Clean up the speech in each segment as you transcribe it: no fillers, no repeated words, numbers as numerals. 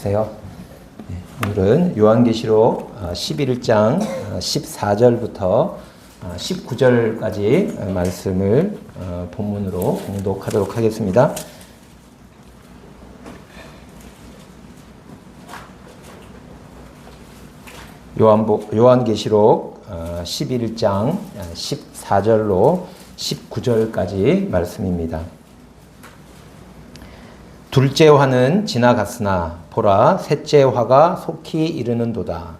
안녕하세요. 오늘은 요한계시록 11장 14절부터 19절까지 말씀을 본문으로 봉독하도록 하겠습니다. 요한계시록 11장 14절로 19절까지 말씀입니다. 둘째 화는 지나갔으나 보라 셋째 화가 속히 이르는도다.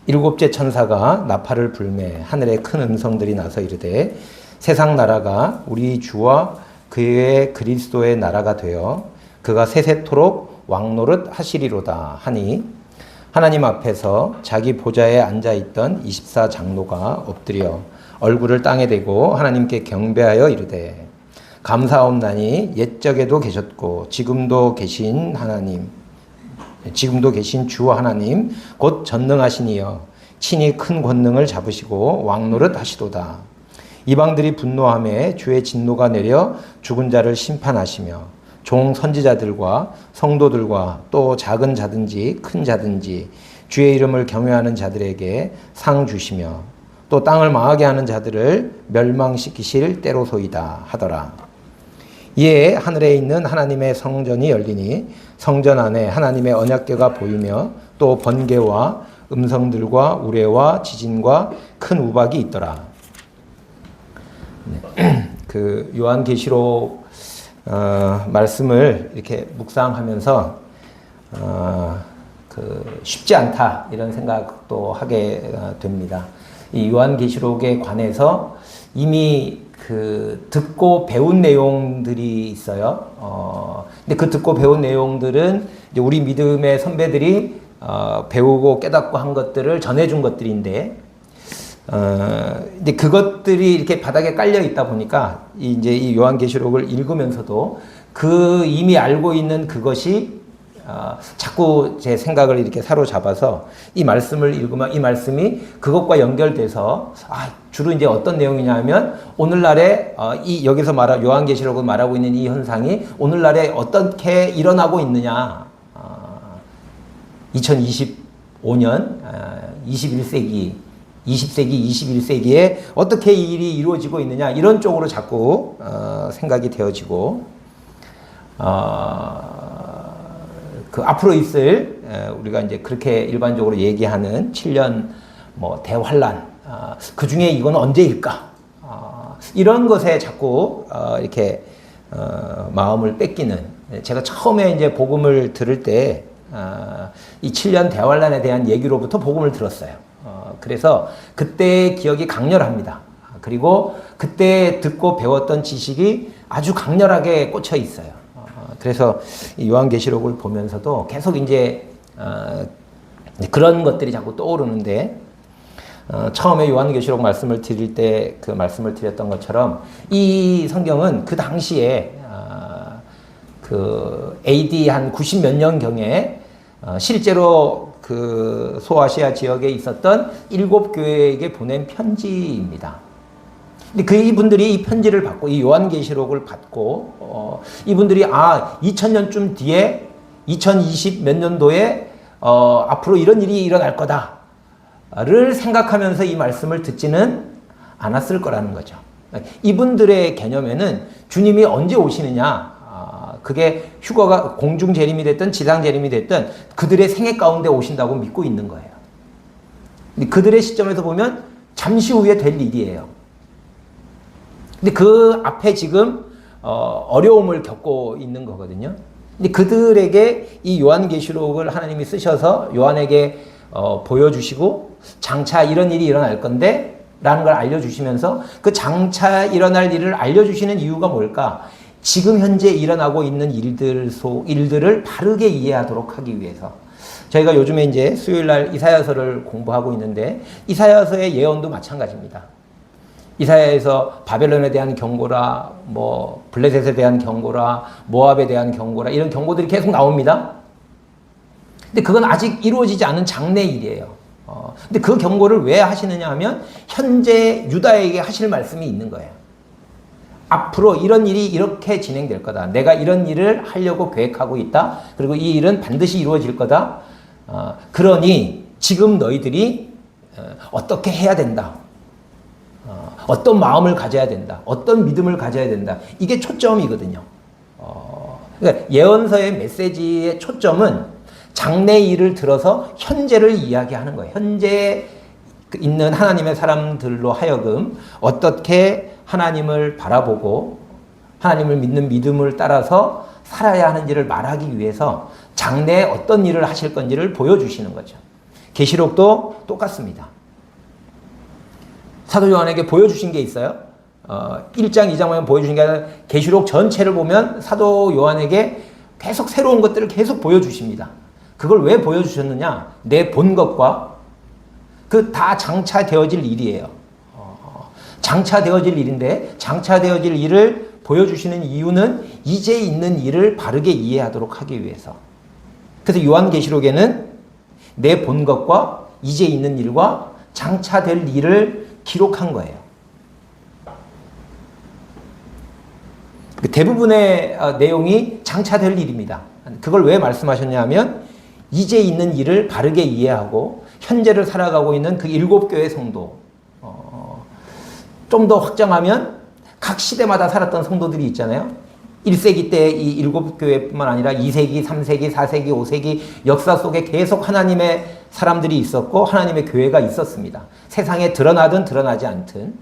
일곱째 천사가 나팔을 불매 하늘에 큰 음성들이 나서 이르되 세상 나라가 우리 주와 그의 그리스도의 나라가 되어 그가 세세토록 왕노릇 하시리로다 하니 하나님 앞에서 자기 보좌에 앉아있던 24장로가 엎드려 얼굴을 땅에 대고 하나님께 경배하여 이르되 감사옵나니 옛적에도 계셨고 지금도 계신 주 하나님 곧 전능하시니여 친히 큰 권능을 잡으시고 왕노릇 하시도다. 이방들이 분노하며 주의 진노가 내려 죽은 자를 심판하시며 종 선지자들과 성도들과 또 작은 자든지 큰 자든지 주의 이름을 경외하는 자들에게 상 주시며 또 땅을 망하게 하는 자들을 멸망시키실 때로소이다 하더라. 이에 하늘에 있는 하나님의 성전이 열리니 성전 안에 하나님의 언약궤가 보이며 또 번개와 음성들과 우레와 지진과 큰 우박이 있더라. 그 요한계시록 말씀을 이렇게 묵상하면서 쉽지 않다 이런 생각도 하게 됩니다. 이 요한계시록에 관해서 이미 듣고 배운 내용들이 있어요. 근데 그 듣고 배운 내용들은 이제 우리 믿음의 선배들이 배우고 깨닫고 한 것들을 전해준 것들인데, 근데 그것들이 이렇게 바닥에 깔려 있다 보니까 이제 이 요한계시록을 읽으면서도 그 이미 알고 있는 그것이 자꾸 제 생각을 이렇게 사로잡아서 이 말씀을 읽으면 이 말씀이 그것과 연결돼서 주로 이제 어떤 내용이냐 하면 오늘날에 여기서 요한계시록은 말하고 있는 이 현상이 오늘날에 어떻게 일어나고 있느냐, 2025년 21세기 20세기 21세기에 어떻게 이 일이 이루어지고 있느냐 이런 쪽으로 자꾸 생각이 되어지고 앞으로 있을 우리가 이제 그렇게 일반적으로 얘기하는 7년 대환란, 그 중에 이건 언제일까? 이런 것에 자꾸 이렇게 마음을 뺏기는, 제가 처음에 이제 복음을 들을 때 이 7년 대환란에 대한 얘기로부터 복음을 들었어요. 그래서 그때의 기억이 강렬합니다. 그리고 그때 듣고 배웠던 지식이 아주 강렬하게 꽂혀 있어요. 그래서 이 요한계시록을 보면서도 계속 이제 그런 것들이 자꾸 떠오르는데, 처음에 요한계시록 말씀을 드릴 때 그 말씀을 드렸던 것처럼 이 성경은 그 당시에 AD 한 90 몇 년경에 실제로 그 소아시아 지역에 있었던 7교회에게 보낸 편지입니다. 근데 이분들이 이 편지를 받고 이 요한계시록을 받고 이분들이 2000년쯤 뒤에 2020 몇 년도에 앞으로 이런 일이 일어날 거다를 생각하면서 이 말씀을 듣지는 않았을 거라는 거죠. 이분들의 개념에는 주님이 언제 오시느냐, 그게 휴거가 공중 재림이 됐든 지상 재림이 됐든 그들의 생애 가운데 오신다고 믿고 있는 거예요. 근데 그들의 시점에서 보면 잠시 후에 될 일이에요. 근데 그 앞에 지금 어려움을 겪고 있는 거거든요. 근데 그들에게 이 요한계시록을 하나님이 쓰셔서 요한에게 보여주시고 장차 이런 일이 일어날 건데 라는 걸 알려주시면서 그 장차 일어날 일을 알려주시는 이유가 뭘까? 지금 현재 일어나고 있는 일들을 바르게 이해하도록 하기 위해서. 저희가 요즘에 이제 수요일날 이사야서를 공부하고 있는데 이사야서의 예언도 마찬가지입니다. 이사야에서 바벨론에 대한 경고라, 블레셋에 대한 경고라, 모압에 대한 경고라, 이런 경고들이 계속 나옵니다. 근데 그건 아직 이루어지지 않은 장래 일이에요. 근데 그 경고를 왜 하시느냐 하면 현재 유다에게 하실 말씀이 있는 거예요. 앞으로 이런 일이 이렇게 진행될 거다. 내가 이런 일을 하려고 계획하고 있다. 그리고 이 일은 반드시 이루어질 거다. 그러니 지금 너희들이 어떻게 해야 된다. 어떤 마음을 가져야 된다. 어떤 믿음을 가져야 된다. 이게 초점이거든요. 그러니까 예언서의 메시지의 초점은 장래 일을 들어서 현재를 이야기하는 거예요. 현재 있는 하나님의 사람들로 하여금 어떻게 하나님을 바라보고 하나님을 믿는 믿음을 따라서 살아야 하는지를 말하기 위해서 장래에 어떤 일을 하실 건지를 보여주시는 거죠. 계시록도 똑같습니다. 사도 요한에게 보여주신 게 있어요. 1장, 2장만 보여주신 게 아니라 계시록 전체를 보면 사도 요한에게 계속 새로운 것들을 계속 보여주십니다. 그걸 왜 보여주셨느냐? 내 본 것과 그 다 장차되어질 일이에요. 장차되어질 일인데 장차되어질 일을 보여주시는 이유는 이제 있는 일을 바르게 이해하도록 하기 위해서. 그래서 요한계시록에는 내 본 것과 이제 있는 일과 장차될 일을 기록한 거예요. 대부분의 내용이 장차될 일입니다. 그걸 왜 말씀하셨냐 하면 이제 있는 일을 바르게 이해하고 현재를 살아가고 있는 그 7교회 성도, 좀 더 확장하면 각 시대마다 살았던 성도들이 있잖아요. 1세기 때 이 7교회뿐만 아니라 2세기, 3세기, 4세기, 5세기 역사 속에 계속 하나님의 사람들이 있었고 하나님의 교회가 있었습니다. 세상에 드러나든 드러나지 않든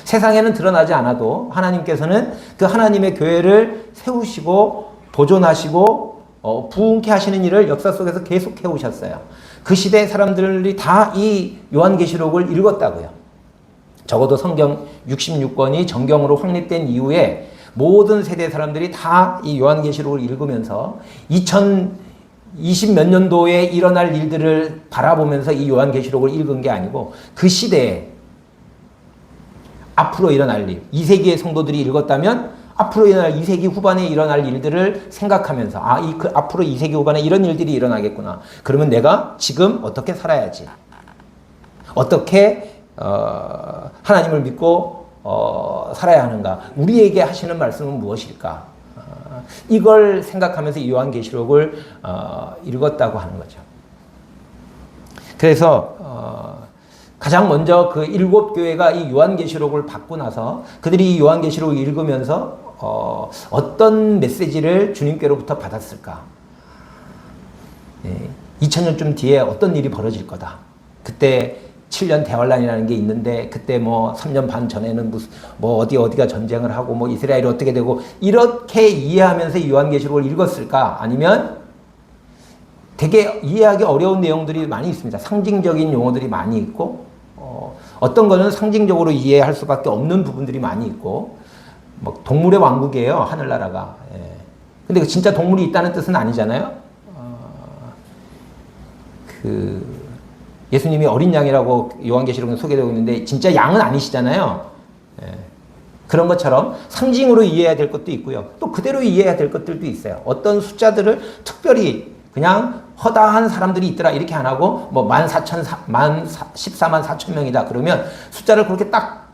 세상에는 드러나지 않아도 하나님께서는 그 하나님의 교회를 세우시고 보존하시고 부흥케 하시는 일을 역사 속에서 계속 해오셨어요. 그 시대의 사람들이 다 이 요한계시록을 읽었다고요. 적어도 성경 66권이 정경으로 확립된 이후에 모든 세대 사람들이 다 이 요한계시록을 읽으면서 2020 몇 년도에 일어날 일들을 바라보면서 이 요한계시록을 읽은 게 아니고 그 시대에 앞으로 일어날 일, 2세기의 성도들이 읽었다면 앞으로 일어날 2세기 후반에 일어날 일들을 생각하면서 그 앞으로 2세기 후반에 이런 일들이 일어나겠구나. 그러면 내가 지금 어떻게 살아야지? 어떻게 하나님을 믿고 살아야 하는가? 우리에게 하시는 말씀은 무엇일까? 이걸 생각하면서 이 요한계시록을 읽었다고 하는 거죠. 그래서 가장 먼저 그 7교회가 이 요한계시록을 받고 나서 그들이 이 요한계시록을 읽으면서 어떤 메시지를 주님께로부터 받았을까? 2000년쯤 뒤에 어떤 일이 벌어질 거다. 그때 7년 대환란이라는 게 있는데 그때 뭐 3년 반 전에는 무슨 뭐 어디가 전쟁을 하고 뭐 이스라엘이 어떻게 되고 이렇게 이해하면서 이 요한계시록을 읽었을까? 아니면 되게 이해하기 어려운 내용들이 많이 있습니다. 상징적인 용어들이 많이 있고 어떤 거는 상징적으로 이해할 수밖에 없는 부분들이 많이 있고 뭐 동물의 왕국이에요. 하늘나라가. 근데 그 진짜 동물이 있다는 뜻은 아니잖아요. 예수님이 어린 양이라고 요한계시록에 소개되고 있는데 진짜 양은 아니시잖아요. 그런 것처럼 상징으로 이해해야 될 것도 있고요. 또 그대로 이해해야 될 것들도 있어요. 어떤 숫자들을 특별히 그냥 허다한 사람들이 있더라 이렇게 안 하고 뭐 14만 4천 명이다 그러면 숫자를 그렇게 딱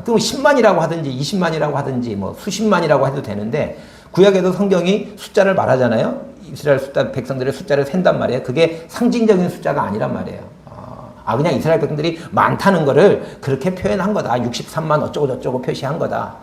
그럼 10만이라고 하든지 20만이라고 하든지 뭐 수십만이라고 해도 되는데 구약에도 성경이 숫자를 말하잖아요. 이스라엘 백성들의 숫자를 센단 말이에요. 그게 상징적인 숫자가 아니란 말이에요. 그냥 이스라엘 백성들이 많다는 거를 그렇게 표현한 거다. 63만 어쩌고 저쩌고 표시한 거다.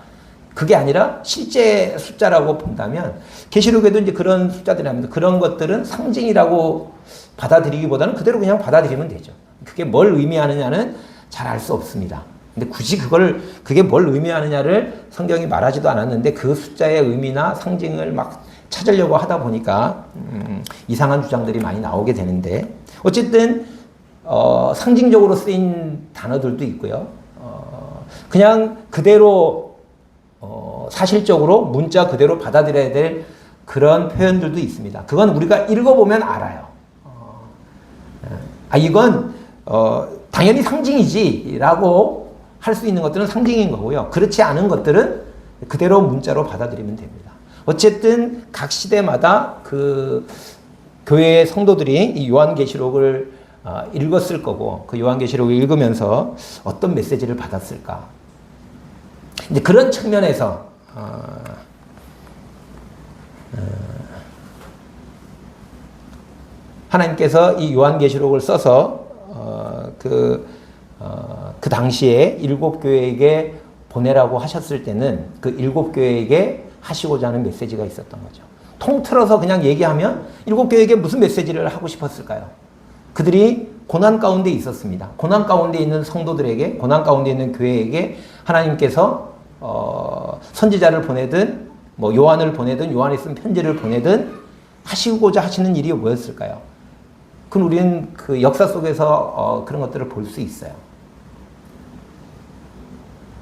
그게 아니라 실제 숫자라고 본다면 계시록에도 이제 그런 숫자들이 나옵니다. 그런 것들은 상징이라고 받아들이기보다는 그대로 그냥 받아들이면 되죠. 그게 뭘 의미하느냐는 잘 알 수 없습니다. 근데 굳이 그게 뭘 의미하느냐를 성경이 말하지도 않았는데 그 숫자의 의미나 상징을 막 찾으려고 하다 보니까 이상한 주장들이 많이 나오게 되는데 어쨌든 상징적으로 쓰인 단어들도 있고요. 그냥 그대로 사실적으로 문자 그대로 받아들여야 될 그런 표현들도 있습니다. 그건 우리가 읽어보면 알아요. 이건 당연히 상징이지라고 할 수 있는 것들은 상징인 거고요. 그렇지 않은 것들은 그대로 문자로 받아들이면 됩니다. 어쨌든 각 시대마다 그 교회의 성도들이 이 요한계시록을 읽었을 거고 그 요한계시록을 읽으면서 어떤 메시지를 받았을까? 이제 그런 측면에서 하나님께서 이 요한계시록을 써서 그 당시에 7교회에게 보내라고 하셨을 때는 그 7교회에게 하시고자 하는 메시지가 있었던 거죠. 통틀어서 그냥 얘기하면 7교회에게 무슨 메시지를 하고 싶었을까요? 그들이 고난 가운데 있었습니다. 고난 가운데 있는 성도들에게, 고난 가운데 있는 교회에게 하나님께서 선지자를 보내든 뭐 요한을 보내든 요한이 쓴 편지를 보내든 하시고자 하시는 일이 뭐였을까요? 그럼 우리는 그 역사 속에서 그런 것들을 볼 수 있어요.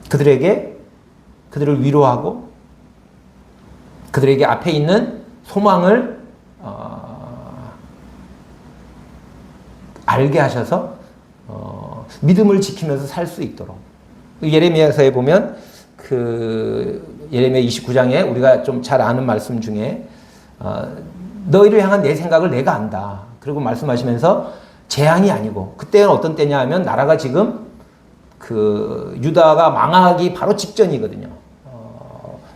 그들을 위로하고 그들에게 앞에 있는 소망을 알게 하셔서 믿음을 지키면서 살 수 있도록. 예레미야서에 보면 그 예레미야 29장에 우리가 좀 잘 아는 말씀 중에 너희를 향한 내 생각을 내가 안다. 그리고 말씀하시면서 재앙이 아니고, 그때는 어떤 때냐 하면 나라가 지금 그 유다가 망하기 바로 직전이거든요.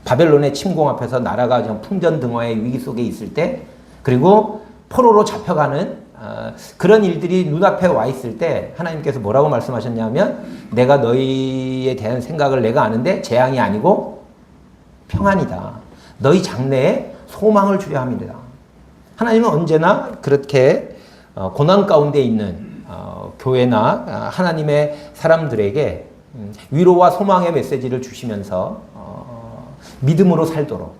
바벨론의 침공 앞에서 나라가 좀 풍전등화의 위기 속에 있을 때, 그리고 포로로 잡혀가는 그런 일들이 눈앞에 와 있을 때 하나님께서 뭐라고 말씀하셨냐면 내가 너희에 대한 생각을 내가 아는데 재앙이 아니고 평안이다. 너희 장래에 소망을 주려 함이다. 하나님은 언제나 그렇게 고난 가운데 있는 교회나 하나님의 사람들에게 위로와 소망의 메시지를 주시면서 믿음으로 살도록,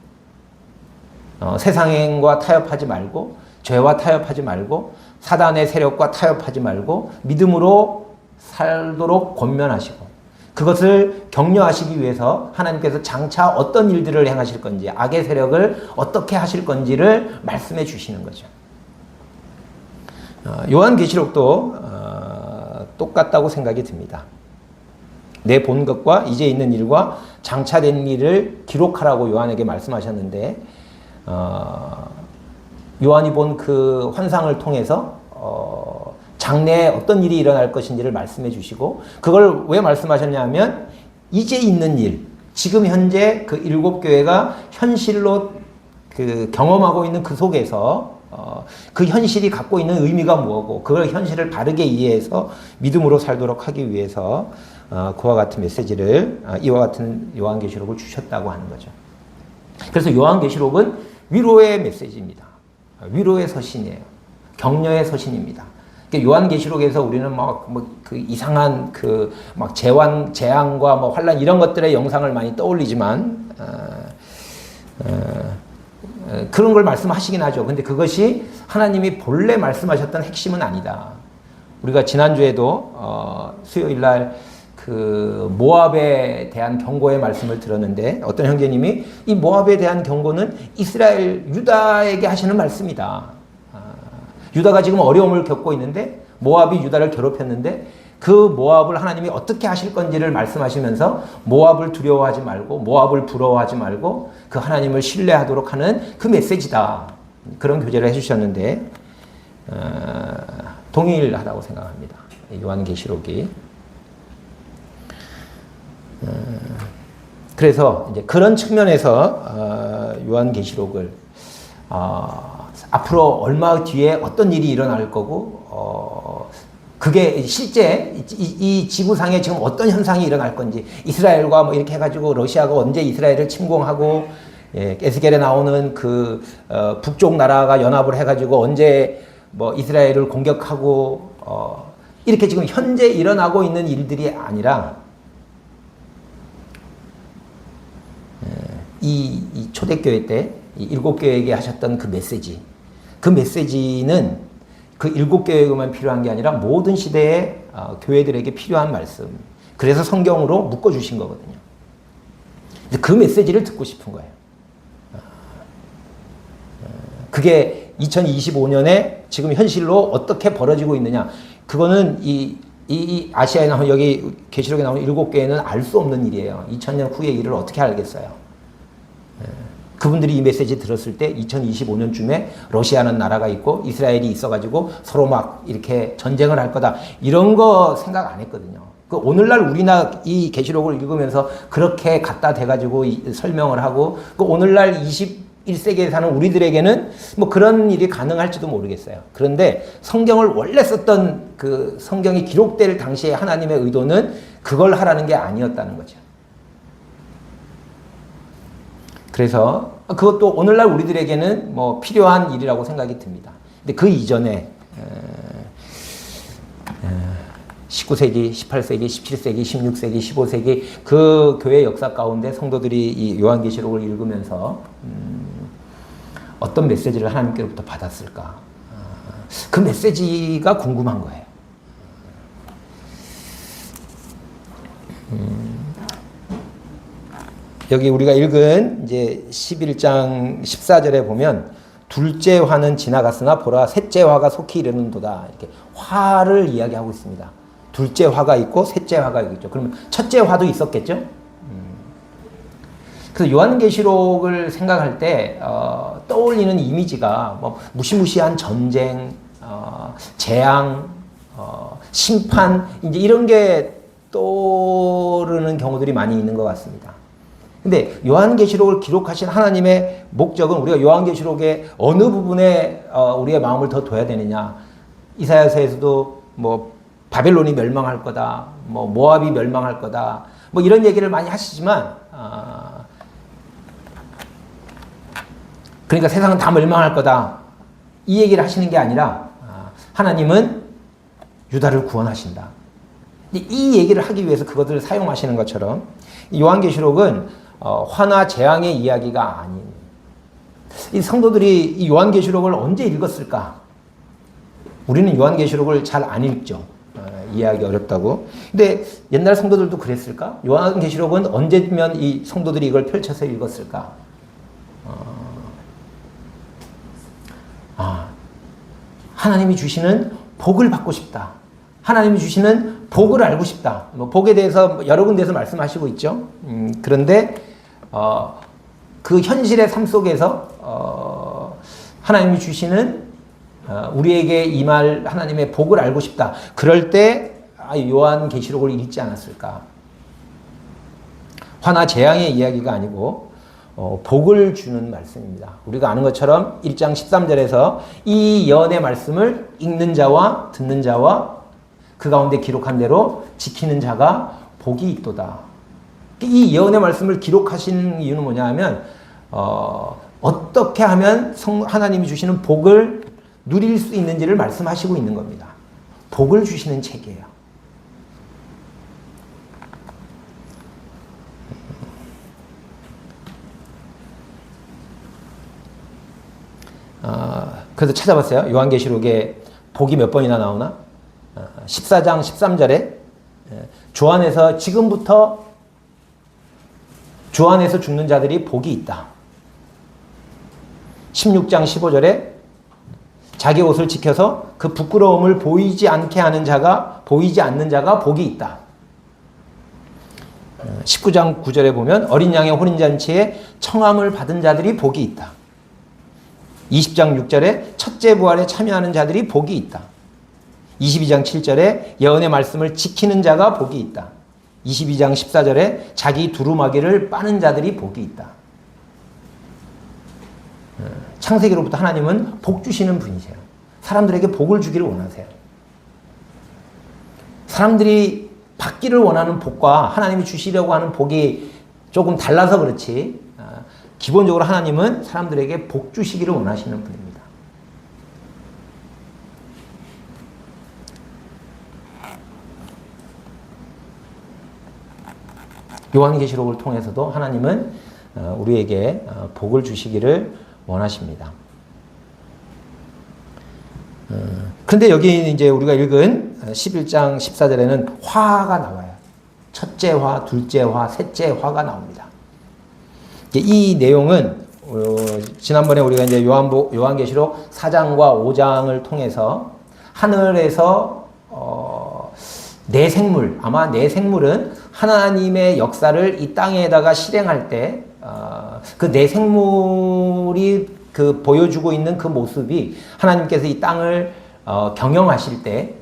세상과 타협하지 말고 죄와 타협하지 말고 사단의 세력과 타협하지 말고 믿음으로 살도록 권면하시고, 그것을 격려하시기 위해서 하나님께서 장차 어떤 일들을 행하실 건지, 악의 세력을 어떻게 하실 건지를 말씀해 주시는 거죠. 요한계시록도 똑같다고 생각이 듭니다. 내 본 것과 이제 있는 일과 장차 된 일을 기록하라고 요한에게 말씀하셨는데, 요한이 본 그 환상을 통해서 장래에 어떤 일이 일어날 것인지를 말씀해 주시고, 그걸 왜 말씀하셨냐면 이제 있는 일, 지금 현재 그 7교회가 현실로 그 경험하고 있는 그 속에서 그 현실이 갖고 있는 의미가 뭐고, 그걸 현실을 바르게 이해해서 믿음으로 살도록 하기 위해서 그와 같은 메시지를, 이와 같은 요한계시록을 주셨다고 하는 거죠. 그래서 요한계시록은 위로의 메시지입니다. 위로의 서신이에요. 격려의 서신입니다. 요한계시록에서 우리는 그 이상한 막 재앙과 뭐 환란 이런 것들의 영상을 많이 떠올리지만, 그런 걸 말씀하시긴 하죠. 근데 그것이 하나님이 본래 말씀하셨던 핵심은 아니다. 우리가 지난주에도 수요일 날 그 모압에 대한 경고의 말씀을 들었는데, 어떤 형제님이 이 모압에 대한 경고는 이스라엘 유다에게 하시는 말씀이다. 유다가 지금 어려움을 겪고 있는데 모압이 유다를 괴롭혔는데 그 모압을 하나님이 어떻게 하실 건지를 말씀하시면서 모압을 두려워하지 말고 모압을 부러워하지 말고 그 하나님을 신뢰하도록 하는 그 메시지다. 그런 교제를 해주셨는데 동일하다고 생각합니다. 요한계시록이. 그래서 이제 그런 측면에서 요한계시록을 앞으로 얼마 뒤에 어떤 일이 일어날 거고, 그게 실제 이 지구상에 지금 어떤 현상이 일어날 건지, 이스라엘과 뭐 이렇게 해가지고 러시아가 언제 이스라엘을 침공하고, 에스겔에 나오는 그 북쪽 나라가 연합을 해가지고 언제 뭐 이스라엘을 공격하고, 이렇게 지금 현재 일어나고 있는 일들이 아니라 이 초대교회 때 이 7교회에게 하셨던 그 메시지, 그 메시지는 그 7교회에만 필요한 게 아니라 모든 시대의 교회들에게 필요한 말씀. 그래서 성경으로 묶어주신 거거든요. 그 메시지를 듣고 싶은 거예요. 그게 2025년에 지금 현실로 어떻게 벌어지고 있느냐. 그거는 이 아시아에 나오는, 여기 계시록에 나오는 7교회는 알 수 없는 일이에요. 2000년 후의 일을 어떻게 알겠어요. 그분들이 이 메시지 들었을 때 2025년쯤에 러시아는 나라가 있고 이스라엘이 있어가지고 서로 막 이렇게 전쟁을 할 거다. 이런 거 생각 안 했거든요. 그 오늘날 우리나 이 계시록을 읽으면서 그렇게 갖다 대가지고 설명을 하고 그 오늘날 21세기에 사는 우리들에게는 뭐 그런 일이 가능할지도 모르겠어요. 그런데 성경을 원래 썼던 그 성경이 기록될 당시에 하나님의 의도는 그걸 하라는 게 아니었다는 거죠. 그래서 그것도 오늘날 우리들에게는 뭐 필요한 일이라고 생각이 듭니다. 근데 그 이전에 19세기, 18세기, 17세기, 16세기, 15세기 그 교회 역사 가운데 성도들이 이 요한계시록을 읽으면서 어떤 메시지를 하나님께로부터 받았을까? 그 메시지가 궁금한 거예요. 여기 우리가 읽은 이제 11장 14절에 보면 둘째 화는 지나갔으나 보라 셋째 화가 속히 이르는도다. 이렇게 화를 이야기하고 있습니다. 둘째 화가 있고 셋째 화가 있겠죠. 그러면 첫째 화도 있었겠죠. 그래서 요한계시록을 생각할 때 떠올리는 이미지가 뭐 무시무시한 전쟁, 재앙, 심판 이제 이런 게 떠오르는 경우들이 많이 있는 것 같습니다. 근데 요한계시록을 기록하신 하나님의 목적은 우리가 요한계시록의 어느 부분에 우리의 마음을 더 둬야 되느냐. 이사야서에서도 뭐 바벨론이 멸망할 거다, 뭐 모압이 멸망할 거다, 뭐 이런 얘기를 많이 하시지만 그러니까 세상은 다 멸망할 거다 이 얘기를 하시는 게 아니라 하나님은 유다를 구원하신다. 이 얘기를 하기 위해서 그것들을 사용하시는 것처럼 요한계시록은 화나 재앙의 이야기가 아닌 이 성도들이 이 요한계시록을 언제 읽었을까? 우리는 요한계시록을 잘 안 읽죠. 이해하기 어렵다고. 근데 옛날 성도들도 그랬을까? 요한계시록은 언제면 이 성도들이 이걸 펼쳐서 읽었을까? 하나님이 주시는 복을 받고 싶다. 하나님이 주시는 복을 알고 싶다. 뭐 복에 대해서 여러 군데에서 말씀하시고 있죠. 그런데 그 현실의 삶 속에서 하나님이 주시는 우리에게 임할 하나님의 복을 알고 싶다. 그럴 때 요한계시록을 읽지 않았을까. 화나 재앙의 이야기가 아니고 복을 주는 말씀입니다. 우리가 아는 것처럼 1장 13절에서 이 예언의 말씀을 읽는 자와 듣는 자와 그 가운데 기록한 대로 지키는 자가 복이 있도다. 이 예언의 말씀을 기록하신 이유는 뭐냐 하면 어떻게 하면 하나님이 주시는 복을 누릴 수 있는지를 말씀하시고 있는 겁니다. 복을 주시는 책이에요. 그래서 찾아봤어요. 요한계시록에 복이 몇 번이나 나오나? 14장 13절에 주 안에서 지금부터 주 안에서 죽는 자들이 복이 있다. 16장 15절에 자기 옷을 지켜서 그 부끄러움을 보이지 않게 하는 자가 보이지 않는 자가 복이 있다. 19장 9절에 보면 어린 양의 혼인잔치에 청함을 받은 자들이 복이 있다. 20장 6절에 첫째 부활에 참여하는 자들이 복이 있다. 22장 7절에 예언의 말씀을 지키는 자가 복이 있다. 22장 14절에 자기 두루마기를 빠는 자들이 복이 있다. 창세기로부터 하나님은 복 주시는 분이세요. 사람들에게 복을 주기를 원하세요. 사람들이 받기를 원하는 복과 하나님이 주시려고 하는 복이 조금 달라서 그렇지 기본적으로 하나님은 사람들에게 복 주시기를 원하시는 분입니다. 요한계시록을 통해서도 하나님은 우리에게 복을 주시기를 원하십니다. 그런데 여기 이제 우리가 읽은 11장 14절에는 화가 나와요. 첫째 화, 둘째 화, 셋째 화가 나옵니다. 이 내용은 지난번에 우리가 이제 요한계시록 4장과 5장을 통해서 하늘에서 내생물, 아마 내생물은 하나님의 역사를 이 땅에다가 실행할 때 그 내생물이 그 보여주고 있는 그 모습이 하나님께서 이 땅을 경영하실 때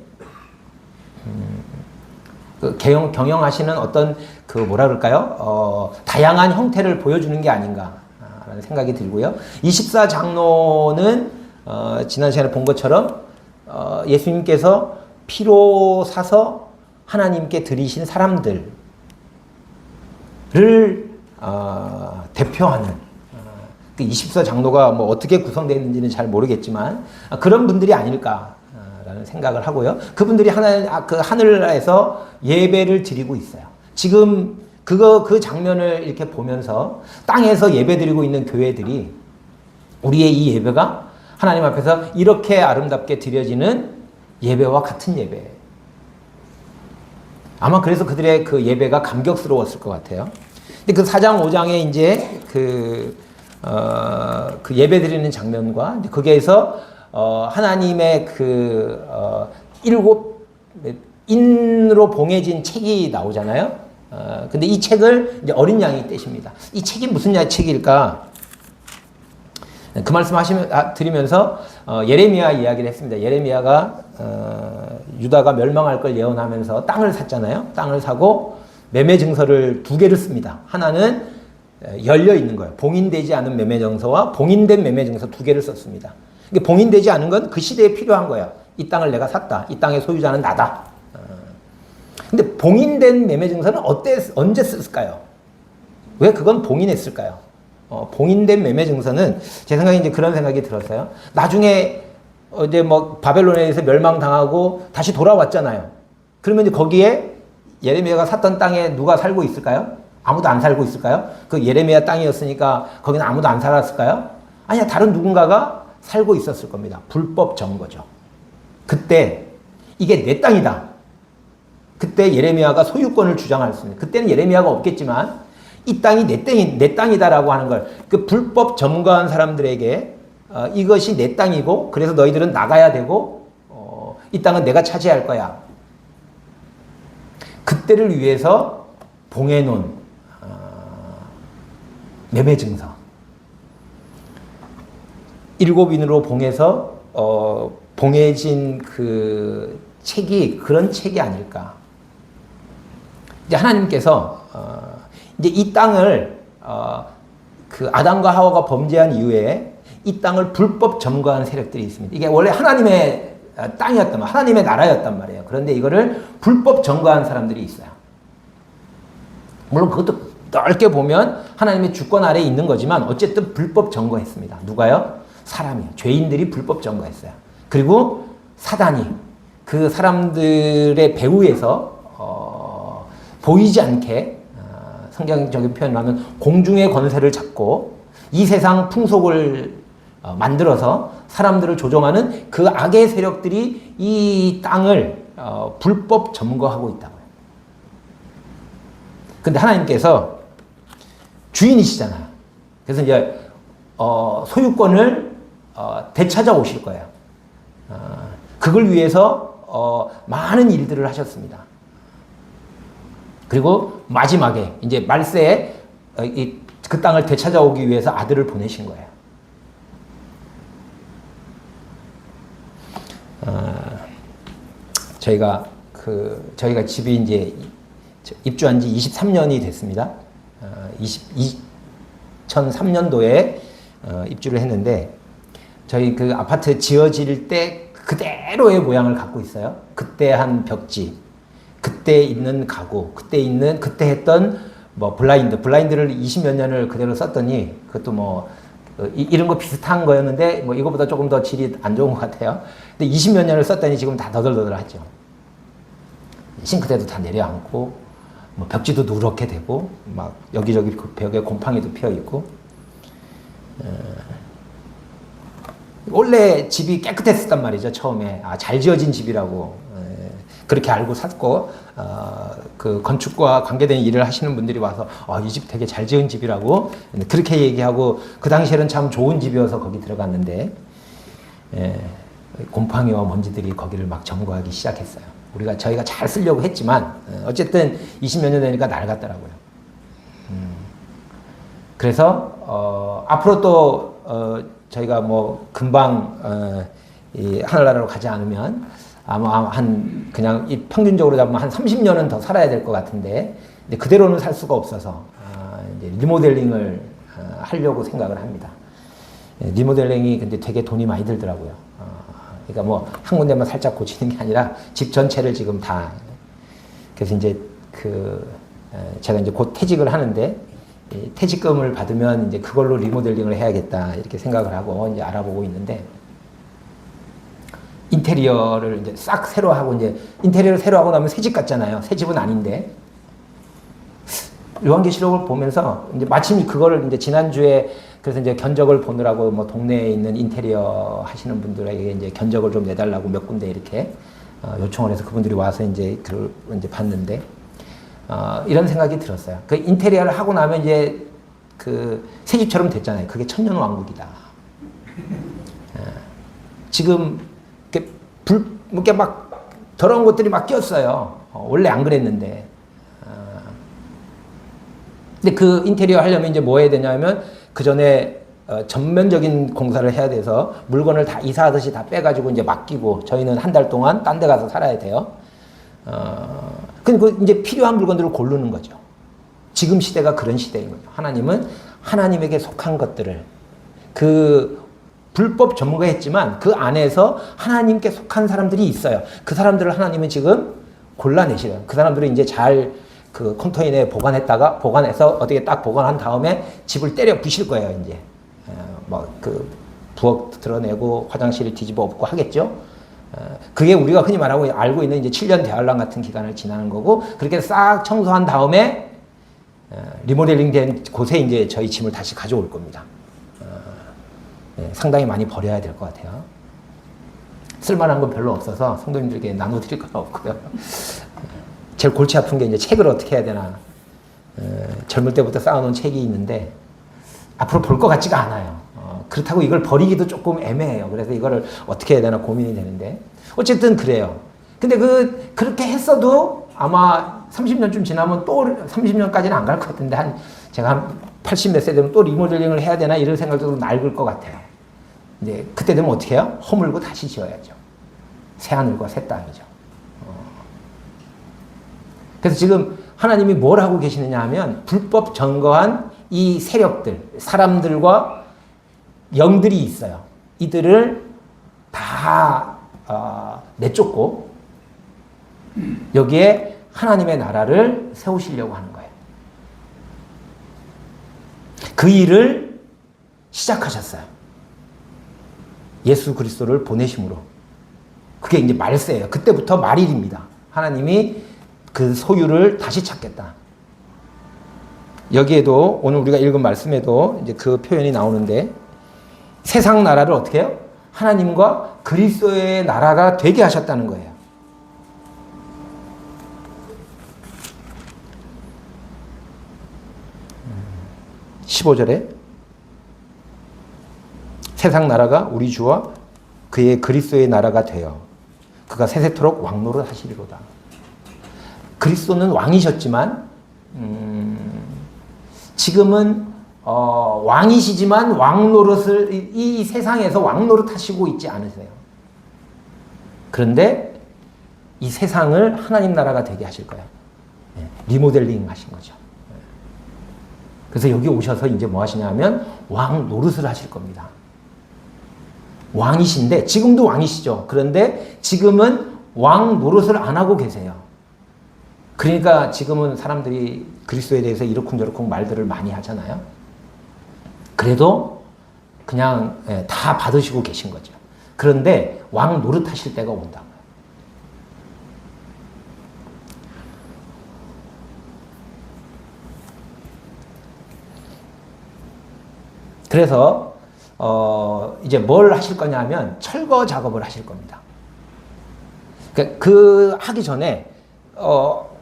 경영하시는 어떤 그 뭐라 그럴까요? 다양한 형태를 보여주는 게 아닌가라는 생각이 들고요. 24장로는 지난 시간에 본 것처럼 예수님께서 피로 사서 하나님께 드리신 사람들을 대표하는 24장로가 뭐 어떻게 구성되어 있는지는 잘 모르겠지만 그런 분들이 아닐까라는 생각을 하고요. 그분들이 그 하늘에서 예배를 드리고 있어요. 지금 그 장면을 이렇게 보면서 땅에서 예배 드리고 있는 교회들이 우리의 이 예배가 하나님 앞에서 이렇게 아름답게 드려지는 예배와 같은 예배. 아마 그래서 그들의 그 예배가 감격스러웠을 것 같아요. 근데 그 4장, 5장에 이제 그 예배 드리는 장면과 거기에서 하나님의 일곱 인으로 봉해진 책이 나오잖아요. 근데 이 책을 이제 어린 양이 떼십니다. 이 책이 무슨 책일까? 그 말씀 드리면서 예레미야 이야기를 했습니다. 예레미야가 유다가 멸망할 걸 예언하면서 땅을 샀잖아요. 땅을 사고 매매 증서를 2개를 씁니다. 하나는 열려 있는 거예요. 봉인되지 않은 매매 증서와 봉인된 매매 증서 2개를 썼습니다. 이게 봉인되지 않은 건 그 시대에 필요한 거예요. 이 땅을 내가 샀다. 이 땅의 소유자는 나다. 근데 봉인된 매매 증서는 언제 썼을까요? 왜 그건 봉인했을까요? 봉인된 매매 증서는 제 생각에 이제 그런 생각이 들었어요. 나중에 이제 뭐 바벨론에서 멸망당하고 다시 돌아왔잖아요. 그러면 이제 거기에 예레미야가 샀던 땅에 누가 살고 있을까요? 아무도 안 살고 있을까요? 그 예레미야 땅이었으니까 거기는 아무도 안 살았을까요? 아니야, 다른 누군가가 살고 있었을 겁니다. 불법 점거죠. 그때 이게 내 땅이다. 그때 예레미야가 소유권을 주장할 수 있는, 그때는 예레미야가 없겠지만 이 땅이 내 땅이다라고 하는 걸 그 불법 점거한 사람들에게 이것이 내 땅이고 그래서 너희들은 나가야 되고 이 땅은 내가 차지할 거야. 그때를 위해서 봉해놓은 매매증서 7인으로 봉해서 봉해진 그 책이 그런 책이 아닐까. 이제 하나님께서 이제 이 땅을 그 아담과 하와가 범죄한 이후에 이 땅을 불법 점거한 세력들이 있습니다. 이게 원래 하나님의 땅이었단 말이에요. 하나님의 나라였단 말이에요. 그런데 이거를 불법 점거한 사람들이 있어요. 물론 그것도 넓게 보면 하나님의 주권 아래에 있는 거지만 어쨌든 불법 점거했습니다. 누가요? 사람이요. 죄인들이 불법 점거했어요. 그리고 사단이 그 사람들의 배후에서 보이지 않게 성경적인 표현을 하면 공중의 권세를 잡고 이 세상 풍속을 만들어서 사람들을 조종하는 그 악의 세력들이 이 땅을 불법 점거하고 있다고요. 근데 하나님께서 주인이시잖아요. 그래서 이제 소유권을 되찾아 오실 거예요. 그걸 위해서 많은 일들을 하셨습니다. 그리고 마지막에 이제 말세에 그 땅을 되찾아오기 위해서 아들을 보내신 거예요. 저희가 집이 이제 입주한 지 23년이 됐습니다. 2003년도에 입주를 했는데 저희 그 아파트 지어질 때 그대로의 모양을 갖고 있어요. 그때 한 벽지, 그때 있는 가구, 그때 했던 뭐 블라인드를 20몇 년을 그대로 썼더니 그것도 뭐 이런 거 비슷한 거였는데 뭐 이거보다 조금 더 질이 안 좋은 것 같아요. 근데 20몇 년을 썼더니 지금 다 너덜너덜하죠. 싱크대도 다 내려앉고 뭐 벽지도 누렇게 되고 막 여기저기 그 벽에 곰팡이도 피어 있고. 원래 집이 깨끗했었단 말이죠. 처음에 잘 지어진 집이라고 그렇게 알고 샀고 그 건축과 관계된 일을 하시는 분들이 와서 이 집 되게 잘 지은 집이라고 그렇게 얘기하고 그 당시에는 참 좋은 집이어서 거기 들어갔는데 곰팡이와 먼지들이 거기를 막 점거하기 시작했어요. 저희가 잘 쓰려고 했지만 어쨌든 20몇 년 되니까 낡았더라고요. 그래서 앞으로 또 저희가 뭐 금방 이 하늘나라로 가지 않으면 아마 그냥 평균적으로 잡으면 한 30년은 더 살아야 될 것 같은데, 근데 그대로는 살 수가 없어서, 이제 리모델링을 하려고 생각을 합니다. 리모델링이 근데 되게 돈이 많이 들더라고요. 그러니까 뭐 한 군데만 살짝 고치는 게 아니라 집 전체를 지금 다. 그래서 이제 제가 이제 곧 퇴직을 하는데, 퇴직금을 받으면 이제 그걸로 리모델링을 해야겠다 이렇게 생각을 하고 이제 알아보고 있는데, 인테리어를 이제 싹 새로 하고, 이제 인테리어를 새로 하고 나면 새 집 같잖아요. 새 집은 아닌데, 요한계시록을 보면서 이제 마침 그거를 이제 지난주에 그래서 이제 견적을 보느라고 뭐 동네에 있는 인테리어 하시는 분들에게 이제 견적을 좀 내달라고 몇 군데 이렇게 요청을 해서 그분들이 와서 이제 그걸 이제 봤는데, 이런 생각이 들었어요. 그 인테리어를 하고 나면 이제 그 새 집처럼 됐잖아요. 그게 천년왕국이다. 지금 이렇게 막 더러운 것들이 막 꼈어요. 원래 안 그랬는데. 근데 그 인테리어 하려면 이제 뭐 해야 되냐면, 그 전에 전면적인 공사를 해야 돼서 물건을 다 이사하듯이 다 빼가지고 이제 맡기고, 저희는 한 달 동안 딴 데 가서 살아야 돼요. 그 이제 필요한 물건들을 고르는 거죠. 지금 시대가 그런 시대인 거죠. 하나님은 하나님에게 속한 것들을, 그 불법 전무가했지만 그 안에서 하나님께 속한 사람들이 있어요. 그 사람들을 하나님은 지금 골라내시래요. 그 사람들을 이제 잘 그 컨테이너에 보관해서 어떻게 딱 보관한 다음에 집을 때려 부실 거예요. 이제 뭐 그 부엌 드러내고 화장실을 뒤집어 엎고 하겠죠. 그게 우리가 흔히 말하고 알고 있는 이제 7년 대환란 같은 기간을 지나는 거고, 그렇게 싹 청소한 다음에 리모델링 된 곳에 이제 저희 짐을 다시 가져올 겁니다. 상당히 많이 버려야 될 것 같아요. 쓸만한 건 별로 없어서 성도님들에게 나눠드릴 건 없고요. 제일 골치 아픈 게 이제 책을 어떻게 해야 되나. 젊을 때부터 쌓아놓은 책이 있는데 앞으로 볼 것 같지가 않아요. 그렇다고 이걸 버리기도 조금 애매해요. 그래서 이거를 어떻게 해야 되나 고민이 되는데, 어쨌든 그래요. 근데 그렇게 했어도 아마 30년쯤 지나면 또 30년까지는 안 갈 것 같은데, 제가 한 80 몇 세 되면 또 리모델링을 해야 되나 이런 생각도 낡을 것 같아요. 근데 그때 되면 어떻게 해요? 허물고 다시 지어야죠. 새 하늘과 새 땅이죠. 그래서 지금 하나님이 뭘 하고 계시느냐 하면, 불법 점거한 이 세력들, 사람들과 영들이 있어요. 이들을 다 내쫓고 여기에 하나님의 나라를 세우시려고 하는 거예요. 그 일을 시작하셨어요. 예수 그리스도를 보내심으로. 그게 이제 말세예요. 그때부터 말일입니다. 하나님이 그 소유를 다시 찾겠다. 여기에도 오늘 우리가 읽은 말씀에도 이제 그 표현이 나오는데, 세상 나라를 어떻게 해요? 하나님과 그리스도의 나라가 되게 하셨다는 거예요. 음, 15절에 세상 나라가 우리 주와 그의 그리스도의 나라가 되어 그가 세세토록 왕노릇 하시리로다. 그리스도는 왕이셨지만 지금은 왕이시지만 왕노릇을 이 세상에서 왕노릇 하시고 있지 않으세요. 그런데 이 세상을 하나님 나라가 되게 하실 거예요. 리모델링 하신 거죠. 그래서 여기 오셔서 이제 뭐 하시냐면 왕노릇을 하실 겁니다. 왕이신데, 지금도 왕이시죠. 그런데 지금은 왕노릇을 안 하고 계세요. 그러니까 지금은 사람들이 그리스도에 대해서 이러쿵저러쿵 말들을 많이 하잖아요. 그래도 그냥 다 받으시고 계신 거죠. 그런데 왕 노릇하실 때가 온다고요. 그래서 이제 뭘 하실 거냐면 철거 작업을 하실 겁니다. 그 하기 전에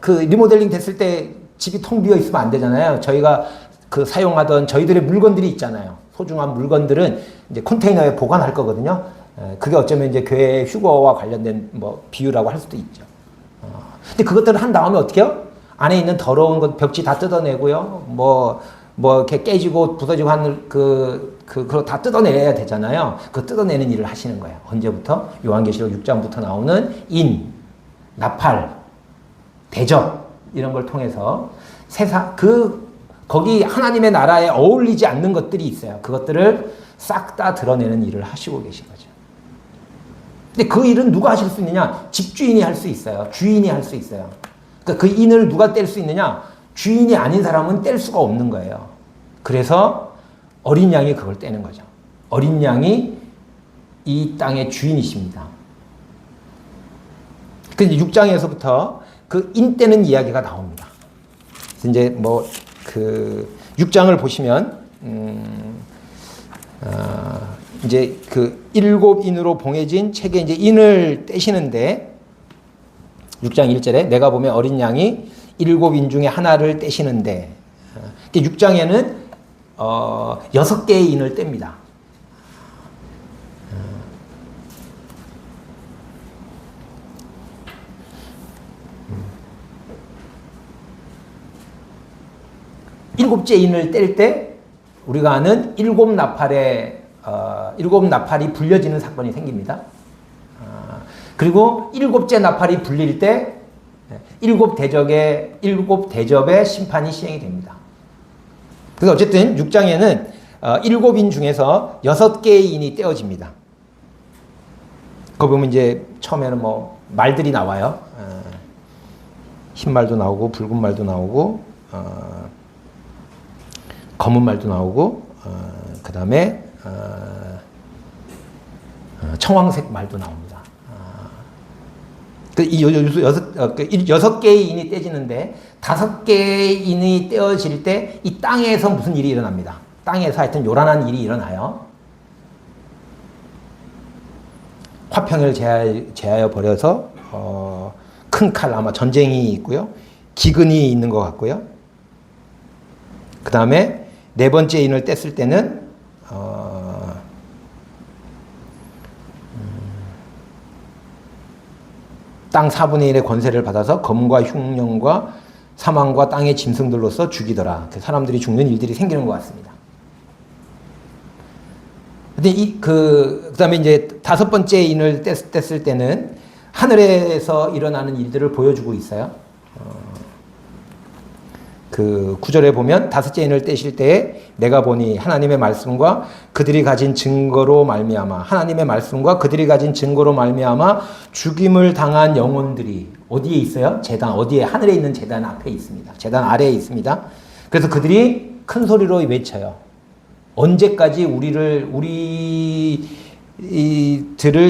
그 리모델링 됐을 때 집이 텅 비어 있으면 안 되잖아요. 저희가 그 사용하던 저희들의 물건들이 있잖아요. 소중한 물건들은 이제 컨테이너에 보관할 거거든요. 그게 어쩌면 이제 교회 휴거와 관련된 뭐 비유라고 할 수도 있죠. 근데 그것들을 한 다음에 어떻게 해요? 안에 있는 더러운 것 벽지 다 뜯어내고요. 뭐 뭐 이렇게 깨지고 부서지고 하는 그거 다 뜯어내야 되잖아요. 그 뜯어내는 일을 하시는 거예요. 언제부터? 요한계시록 6장부터 나오는 인, 나팔, 대접 이런 걸 통해서 거기 하나님의 나라에 어울리지 않는 것들이 있어요. 그것들을 싹 다 드러내는 일을 하시고 계신 거죠. 근데 그 일은 누가 하실 수 있느냐? 집주인이 할 수 있어요. 주인이 할 수 있어요. 그러니까 그 인을 누가 뗄 수 있느냐? 주인이 아닌 사람은 뗄 수가 없는 거예요. 그래서 어린 양이 그걸 떼는 거죠. 어린 양이 이 땅의 주인이십니다. 그래서 6장에서부터 그 인 떼는 이야기가 나옵니다. 그래서 이제 뭐 그 6장을 보시면 이제 그 7인으로 봉해진 책에 이제 인을 떼시는데 6장 1절에 내가 보면 어린 양이 7인 중에 하나를 떼시는데 6장에는 6개의 인을 뗍니다. 일곱째 인을 뗄 때 우리가 아는 일곱 나팔이 불려지는 사건이 생깁니다. 그리고 일곱째 나팔이 불릴 때 일곱 대접의 심판이 시행이 됩니다. 그래서 어쨌든 6장에는 7인 중에서 6개의 인이 떼어집니다. 거기 보면 이제 처음에는 뭐 말들이 나와요. 흰 말도 나오고 붉은 말도 나오고 검은 말도 나오고 그 다음에 청황색 말도 나옵니다. 이 6개의 인이 떼지는데 5개의 인이 떼어질 때 이 땅에서 무슨 일이 일어납니다. 땅에서 하여튼 요란한 일이 일어나요. 화평을 제하여 버려서 큰 칼, 아마 전쟁이 있고요. 기근이 있는 것 같고요. 그 다음에 네 번째 인을 뗐을 때는 땅 4분의 1의 권세를 받아서 검과 흉년과 사망과 땅의 짐승들로서 죽이더라. 사람들이 죽는 일들이 생기는 것 같습니다. 근데 그다음에 이제 5번째 인을 뗐을 때는 하늘에서 일어나는 일들을 보여주고 있어요. 그 9절에 보면 5째 인을 떼실 때에 내가 보니 하나님의 말씀과 그들이 가진 증거로 말미암아 하나님의 말씀과 그들이 가진 증거로 말미암아 죽임을 당한 영혼들이 어디에 있어요? 제단 어디에? 하늘에 있는 제단 앞에 있습니다. 제단 아래에 있습니다. 그래서 그들이 큰 소리로 외쳐요. 언제까지 우리들을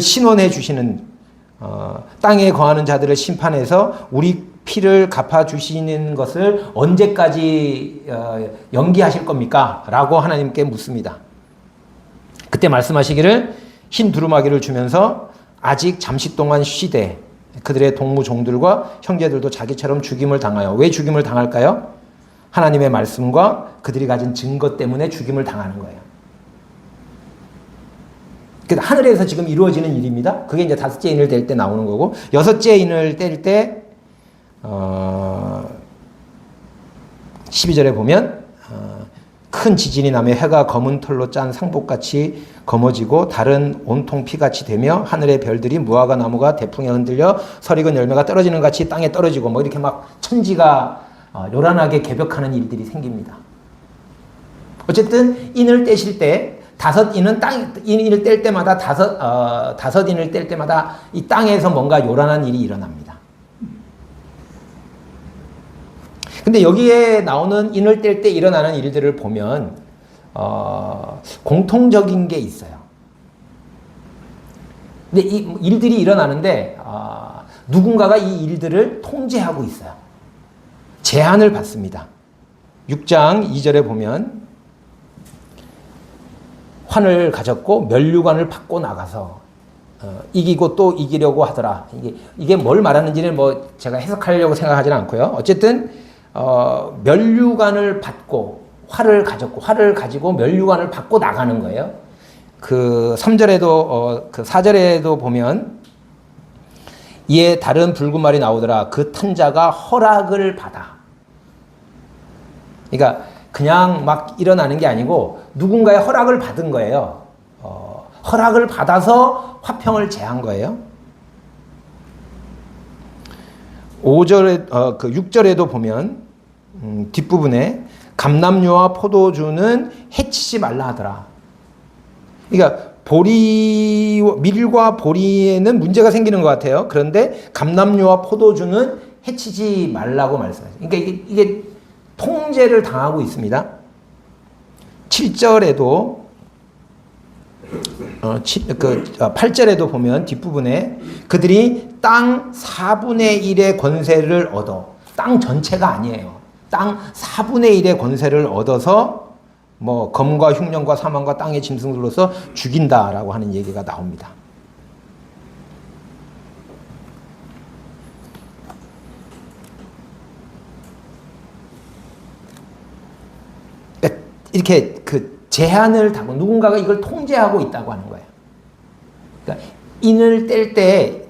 신원해 주시는 땅에 거하는 자들을 심판해서 우리 피를 갚아주시는 것을 언제까지 연기하실 겁니까? 라고 하나님께 묻습니다. 그때 말씀하시기를 흰 두루마기를 주면서 아직 잠시 동안 쉬되 그들의 동무 종들과 형제들도 자기처럼 죽임을 당하여 왜 죽임을 당할까요? 하나님의 말씀과 그들이 가진 증거 때문에 죽임을 당하는 거예요. 하늘에서 지금 이루어지는 일입니다. 그게 이제 5째 인을 뗄 때 나오는 거고 6째 인을 뗄 때 12절에 보면 큰 지진이 나며 해가 검은 털로 짠 상복같이 검어지고 달은 온통 피같이 되며 하늘의 별들이 무화과 나무가 대풍에 흔들려 설익은 열매가 떨어지는 같이 땅에 떨어지고 뭐 이렇게 막 천지가 요란하게 개벽하는 일들이 생깁니다. 어쨌든 인을 떼실 때 5인은 인을 뗄 때마다 5인을 뗄 때마다 이 땅에서 뭔가 요란한 일이 일어납니다. 근데 여기에 나오는 인을 뗄 때 일어나는 일들을 보면 공통적인 게 있어요. 근데 이 일들이 일어나는데 누군가가 이 일들을 통제하고 있어요. 제한을 받습니다. 6장 2절에 보면 환을 가졌고 면류관을 받고 나가서 이기고 또 이기려고 하더라. 이게 뭘 말하는지는 뭐 제가 해석하려고 생각하지는 않고요. 어쨌든 면류관을 받고 활을 가지고 면류관을 받고 나가는 거예요. 그 3절에도 그 4절에도 보면 이에 다른 붉은 말이 나오더라. 그 탄 자가 허락을 받아. 그러니까 그냥 막 일어나는 게 아니고 누군가의 허락을 받은 거예요. 허락을 받아서 화평을 제한 거예요. 6절에도 보면 뒷부분에 감람류와 포도주는 해치지 말라 하더라. 그러니까 밀과 보리에는 문제가 생기는 것 같아요. 그런데 감람류와 포도주는 해치지 말라고 말씀하세요. 그러니까 이게 통제를 당하고 있습니다. 7절에도 8절에도 보면 뒷부분에 그들이 땅 4분의 1의 권세를 얻어, 땅 전체가 아니에요. 땅 4분의 1의 권세를 얻어서 뭐 검과 흉년과 사망과 땅의 짐승들로서 죽인다라고 하는 얘기가 나옵니다. 이렇게 제한을 다고 누군가가 이걸 통제하고 있다고 하는 거예요. 그러니까 인을 뗄 때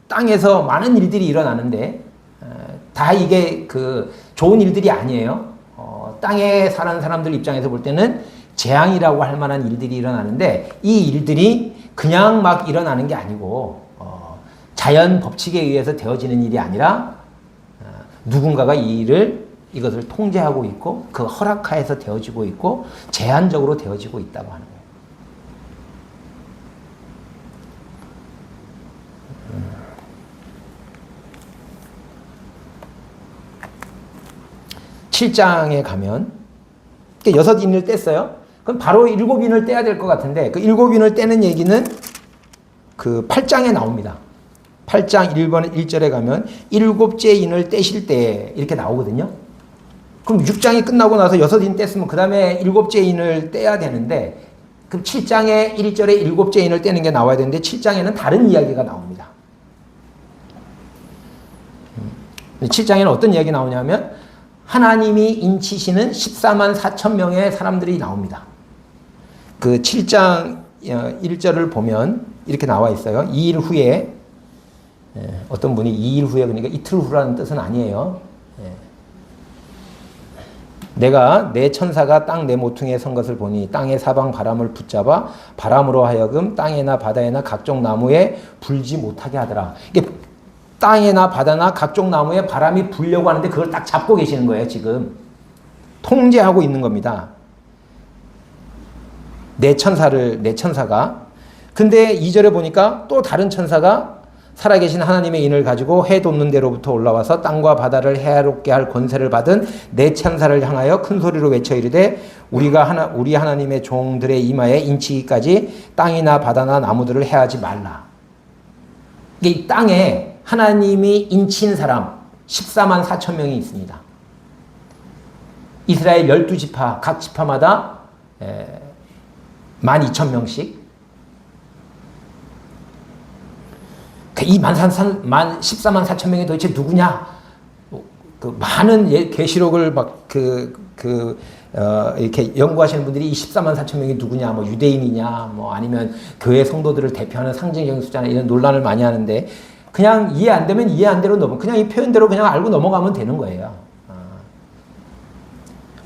땅에서 많은 일들이 일어나는데 다 이게 좋은 일들이 아니에요. 땅에 사는 사람들 입장에서 볼 때는 재앙이라고 할 만한 일들이 일어나는데 이 일들이 그냥 막 일어나는 게 아니고 자연 법칙에 의해서 되어지는 일이 아니라 누군가가 이것을 통제하고 있고 그 허락하에서 되어지고 있고 제한적으로 되어지고 있다고 하는 거예요. 7장에 가면 6인을 뗐어요. 그럼 바로 7인을 떼야 될 것 같은데 그 7인을 떼는 얘기는 8장에 나옵니다. 8장 1절에 가면 7째 인을 떼실 때 이렇게 나오거든요. 그럼 6장이 끝나고 나서 6인 뗐으면 그 다음에 7째 인을 떼야 되는데 그럼 7장에 1절에 7째 인을 떼는 게 나와야 되는데 7장에는 다른 이야기가 나옵니다. 7장에는 어떤 이야기 나오냐면 하나님이 인치시는 14만 4천 명의 사람들이 나옵니다. 7장 1절을 보면 이렇게 나와 있어요. 2일 후에 어떤 분이 2일 후에 그러니까 이틀 후라는 뜻은 아니에요. 내가 내 천사가 땅 내 모퉁이에 선 것을 보니 땅의 사방 바람을 붙잡아 바람으로 하여금 땅에나 바다에나 각종 나무에 불지 못하게 하더라. 이게 땅에나 바다나 각종 나무에 바람이 불려고 하는데 그걸 딱 잡고 계시는 거예요. 지금 통제하고 있는 겁니다. 내 천사가. 근데 2절에 보니까 또 다른 천사가 살아계신 하나님의 인을 가지고 해 돋는 데로부터 올라와서 땅과 바다를 해롭게 할 권세를 받은 내 천사를 향하여 큰 소리로 외쳐 이르되 우리 하나님의 종들의 이마에 인치기까지 땅이나 바다나 나무들을 해하지 말라. 이 땅에 하나님이 인친 사람 14만 4천 명이 있습니다. 이스라엘 12지파 각 지파마다 12,000명씩. 이 14만 4천 명이 도대체 누구냐? 많은 계시록을 이렇게 연구하시는 분들이 이 14만 4천 명이 누구냐? 뭐 유대인이냐? 뭐 아니면 교회 성도들을 대표하는 상징적인 숫자나 이런 논란을 많이 하는데 그냥 이해 안 되면 이해 안 되로 그냥 이 표현대로 그냥 알고 넘어가면 되는 거예요.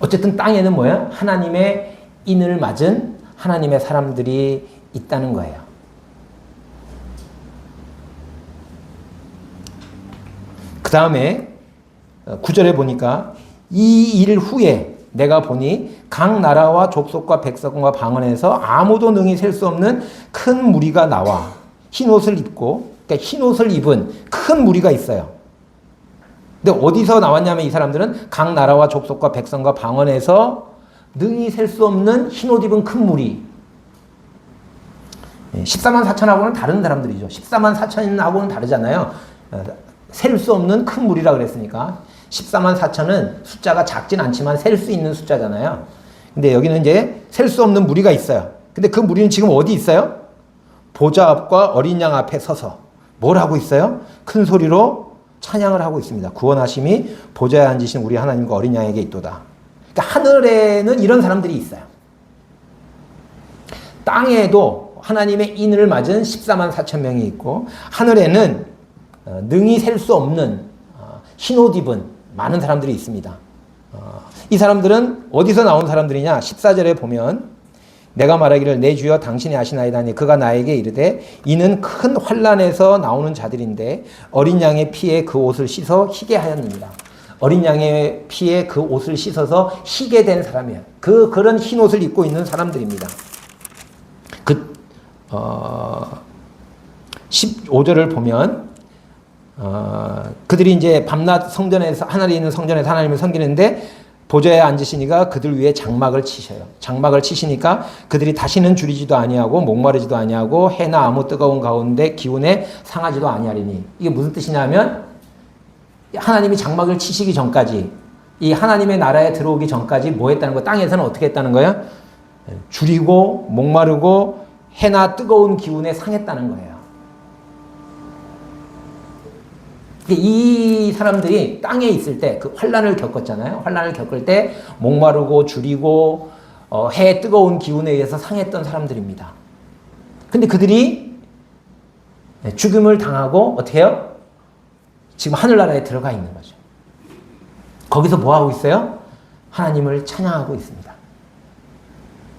어쨌든 땅에는 뭐예요? 하나님의 인을 맞은 하나님의 사람들이 있다는 거예요. 그 다음에 9절에 보니까 이 일 후에 내가 보니 각 나라와 족속과 백성과 방언에서 아무도 능히 셀 수 없는 큰 무리가 나와 흰 옷을 입고 그러니까 흰 옷을 입은 큰 무리가 있어요. 근데 어디서 나왔냐면 이 사람들은 각 나라와 족속과 백성과 방언에서 능히 셀 수 없는 흰 옷 입은 큰 무리. 14만 4천하고는 다른 사람들이죠. 14만 4천하고는 다르잖아요. 셀 수 없는 큰 무리라 그랬으니까 14만 4천은 숫자가 작진 않지만 셀 수 있는 숫자잖아요. 근데 여기는 이제 셀 수 없는 무리가 있어요. 근데 그 무리는 지금 어디 있어요? 보좌 앞과 어린 양 앞에 서서 뭘 하고 있어요? 큰 소리로 찬양을 하고 있습니다. 구원하심이 보좌에 앉으신 우리 하나님과 어린 양에게 있도다. 그러니까 하늘에는 이런 사람들이 있어요. 땅에도 하나님의 인을 맞은 14만 4천 명이 있고 하늘에는 능히 셀 수 없는 흰 옷 입은 많은 사람들이 있습니다. 이 사람들은 어디서 나온 사람들이냐? 14절에 보면 내가 말하기를 내 주여 당신이 아시나이다니 그가 나에게 이르되 이는 큰 환난에서 나오는 자들인데 어린 양의 피에 그 옷을 씻어 희게 하였느니라. 어린 양의 피에 그 옷을 씻어서 희게 된 사람이에요. 그런 흰 옷을 입고 있는 사람들입니다. 15절을 보면 그들이 이제 밤낮 성전에서 하늘에 있는 성전에서 하나님을 섬기는데 보좌에 앉으시니까 그들 위에 장막을 치셔요. 장막을 치시니까 그들이 다시는 줄이지도 아니하고 목마르지도 아니하고 해나 아무 뜨거운 가운데 기운에 상하지도 아니하리니. 이게 무슨 뜻이냐면 하나님이 장막을 치시기 전까지 이 하나님의 나라에 들어오기 전까지 뭐 했다는 거? 땅에서는 어떻게 했다는 거예요? 줄이고 목마르고 해나 뜨거운 기운에 상했다는 거예요. 이 사람들이 땅에 있을 때 그 환난을 겪었잖아요. 환난을 겪을 때 목마르고 줄이고 해의 뜨거운 기운에 의해서 상했던 사람들입니다. 근데 그들이 죽음을 당하고 어떻게 해요? 지금 하늘나라에 들어가 있는 거죠. 거기서 뭐 하고 있어요? 하나님을 찬양하고 있습니다.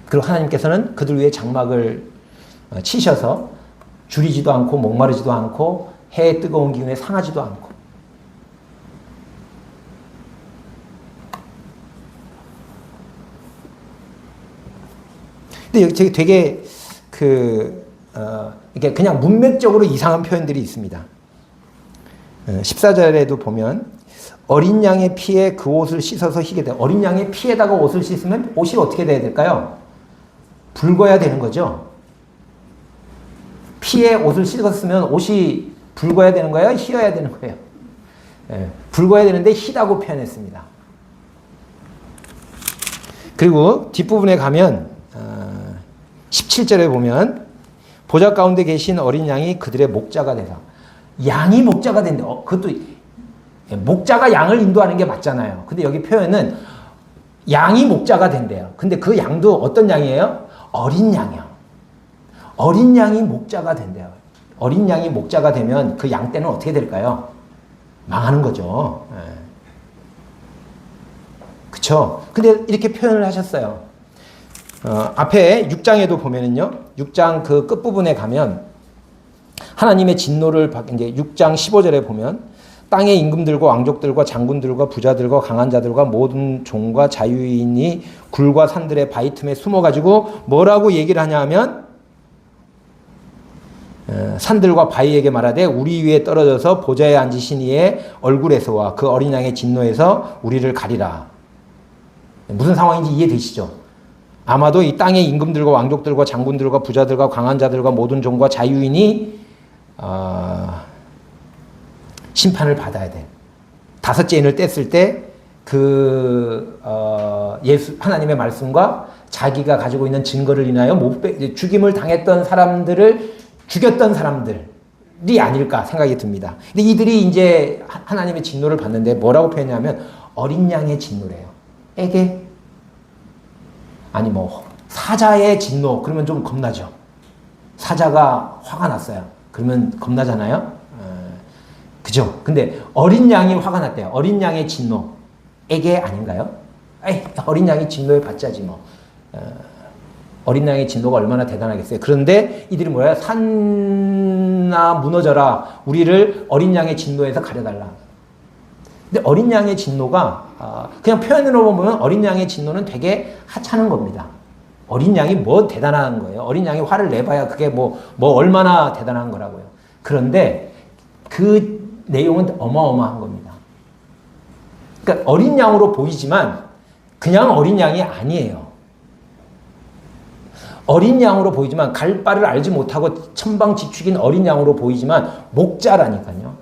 그리고 하나님께서는 그들 위에 장막을 치셔서 줄이지도 않고 목마르지도 않고 해의 뜨거운 기운에 상하지도 않고. 근데 여기 되게 이렇게 그냥 문맥적으로 이상한 표현들이 있습니다. 14절에도 보면 어린 양의 피에 그 옷을 씻어서 희게 돼. 어린 양의 피에다가 옷을 씻으면 옷이 어떻게 돼야 될까요? 붉어야 되는 거죠. 피에 옷을 씻었으면 옷이 붉어야 되는 거예요? 희어야 되는 거예요? 붉어야 되는데 희다고 표현했습니다. 그리고 뒷부분에 가면 17절에 보면 보좌 가운데 계신 어린 양이 그들의 목자가 되다. 양이 목자가 된대. 그것도 목자가 양을 인도하는 게 맞잖아요. 근데 여기 표현은 양이 목자가 된대요. 근데 그 양도 어떤 양이에요? 어린 양이요. 어린 양이 목자가 된대요. 어린 양이 목자가 되면 그 양 떼는 어떻게 될까요? 망하는 거죠. 그쵸? 근데 이렇게 표현을 하셨어요. 앞에 6장에도 보면은요, 6장 그 끝부분에 가면 하나님의 진노를 이제 6장 15절에 보면 땅의 임금들과 왕족들과 장군들과 부자들과 강한 자들과 모든 종과 자유인이 굴과 산들의 바위 틈에 숨어가지고 뭐라고 얘기를 하냐 하면 산들과 바위에게 말하되 우리 위에 떨어져서 보좌에 앉으신 이의 얼굴에서와 그 어린 양의 진노에서 우리를 가리라. 무슨 상황인지 이해되시죠? 아마도 이 땅의 임금들과 왕족들과 장군들과 부자들과 강한 자들과 모든 종과 자유인이 심판을 받아야 돼. 다섯째 인을 뗐을 때 예수 하나님의 말씀과 자기가 가지고 있는 증거를 인하여 죽임을 당했던 사람들을 죽였던 사람들이 아닐까 생각이 듭니다. 근데 이들이 이제 하나님의 진노를 받는데 뭐라고 표현하냐면 어린 양의 진노래요. 에게 아니 사자의 진노 그러면 좀 겁나죠. 사자가 화가 났어요. 그러면 겁나잖아요. 그죠? 근데 어린 양이 화가 났대요. 어린 양의 진노. 에게 아닌가요? 어린 양이 진노에 받자지 뭐. 어린 양의 진노가 얼마나 대단하겠어요. 그런데 이들이 뭐야? 산나 무너져라. 우리를 어린 양의 진노에서 가려달라. 근데 어린 양의 진노가 그냥 표현으로 보면 어린 양의 진노는 되게 하찮은 겁니다. 어린 양이 뭐 대단한 거예요. 어린 양이 화를 내봐야 그게 뭐 얼마나 대단한 거라고요. 그런데 그 내용은 어마어마한 겁니다. 그러니까 어린 양으로 보이지만 그냥 어린 양이 아니에요. 어린 양으로 보이지만 갈 바를 알지 못하고 천방지축인 어린 양으로 보이지만 목자라니까요.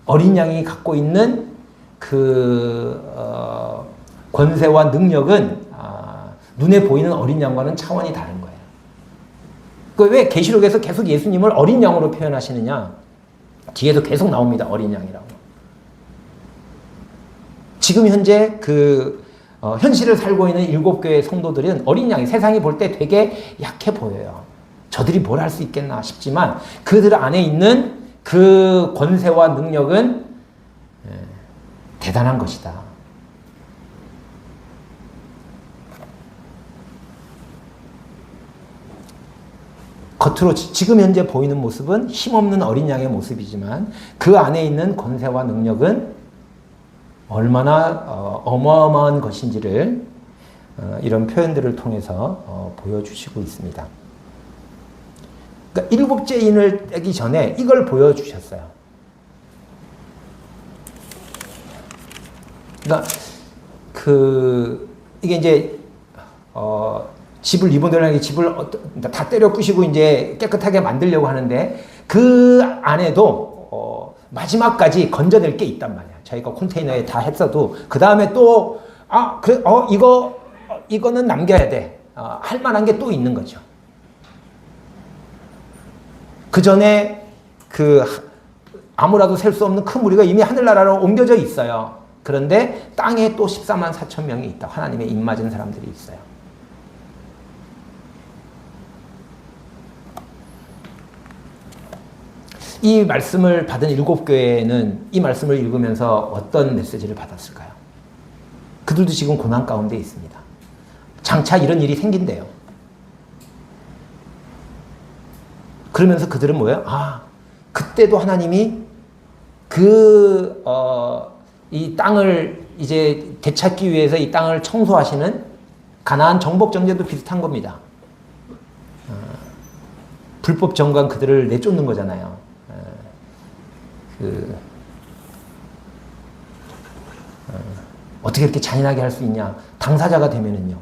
어린 양이 갖고 있는 권세와 능력은 눈에 보이는 어린 양과는 차원이 다른 거예요. 왜 계시록에서 계속 예수님을 어린 양으로 표현하시느냐? 뒤에도 계속 나옵니다. 어린 양이라고. 지금 현재 현실을 살고 있는 7교회 성도들은 어린 양이 세상이 볼 때 되게 약해 보여요. 저들이 뭘 할 수 있겠나 싶지만 그들 안에 있는 그 권세와 능력은 대단한 것이다. 겉으로 지금 현재 보이는 모습은 힘없는 어린 양의 모습이지만 그 안에 있는 권세와 능력은 얼마나 어마어마한 것인지를 이런 표현들을 통해서 보여주시고 있습니다. 그러니까 일곱째 인을 떼기 전에 이걸 보여주셨어요. 그러니까 이게 이제 집을 이분들에게 집을 다 때려 부시고 이제 깨끗하게 만들려고 하는데 그 안에도 마지막까지 건져낼 게 있단 말이야. 저희가 컨테이너에 다 했어도 그 다음에 또 그래 이거는 남겨야 돼. 할 만한 게 또 있는 거죠. 그 전에 아무라도 셀 수 없는 큰 무리가 이미 하늘나라로 옮겨져 있어요. 그런데 땅에 또 14만 4천 명이 있다. 하나님의 입맞은 사람들이 있어요. 이 말씀을 받은 7교회는 이 말씀을 읽으면서 어떤 메시지를 받았을까요? 그들도 지금 고난 가운데 있습니다. 장차 이런 일이 생긴대요. 그러면서 그들은 뭐예요? 그때도 하나님이 이 땅을 이제 되찾기 위해서 이 땅을 청소하시는 가나안 정복 정제도 비슷한 겁니다. 불법 정관 그들을 내쫓는 거잖아요. 어떻게 이렇게 잔인하게 할 수 있냐? 당사자가 되면은요.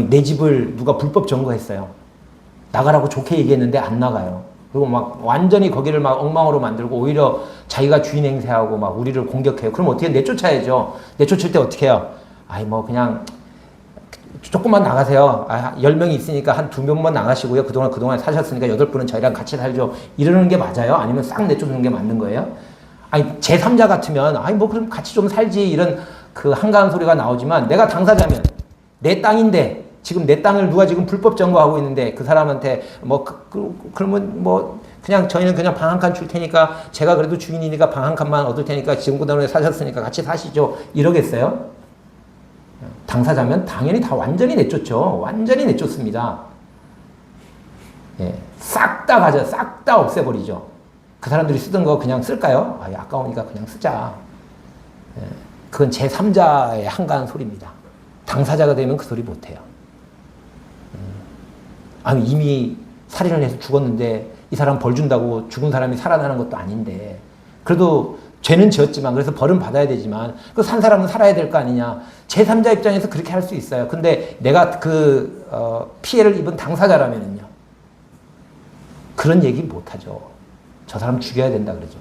내 집을 누가 불법 점거했어요. 나가라고 좋게 얘기했는데 안 나가요. 그리고 막 완전히 거기를 막 엉망으로 만들고 오히려 자기가 주인 행세하고 막 우리를 공격해요. 그럼 어떻게 내쫓아야죠? 내쫓을 때 어떻게 해요? 그냥 조금만 나가세요. 10명이 있으니까 한 2명만 나가시고요. 그동안 사셨으니까 8분은 저희랑 같이 살죠. 이러는 게 맞아요? 아니면 싹 내쫓는 게 맞는 거예요? 제3자 같으면, 그럼 같이 좀 살지. 이런 한가한 소리가 나오지만, 내가 당사자면, 내 땅인데, 지금 내 땅을 누가 지금 불법 점거하고 있는데, 그 사람한테, 그러면 그냥 저희는 그냥 방 한 칸 줄 테니까, 제가 그래도 주인이니까 방 한 칸만 얻을 테니까, 지금 그동안에 사셨으니까 같이 사시죠. 이러겠어요? 당사자면 당연히 다 완전히 내쫓죠. 완전히 내쫓습니다. 싹 다 가져, 싹 다 없애버리죠. 그 사람들이 쓰던 거 그냥 쓸까요? 아까우니까 그냥 쓰자. 그건 제3자의 한가한 소리입니다. 당사자가 되면 그 소리 못해요. 이미 살인을 해서 죽었는데 이 사람 벌 준다고 죽은 사람이 살아나는 것도 아닌데 그래도 죄는 지었지만 그래서 벌은 받아야 되지만 그 산 사람은 살아야 될 거 아니냐. 제3자 입장에서 그렇게 할 수 있어요. 근데 내가 피해를 입은 당사자라면요. 그런 얘기 못하죠. 저 사람 죽여야 된다 그러죠.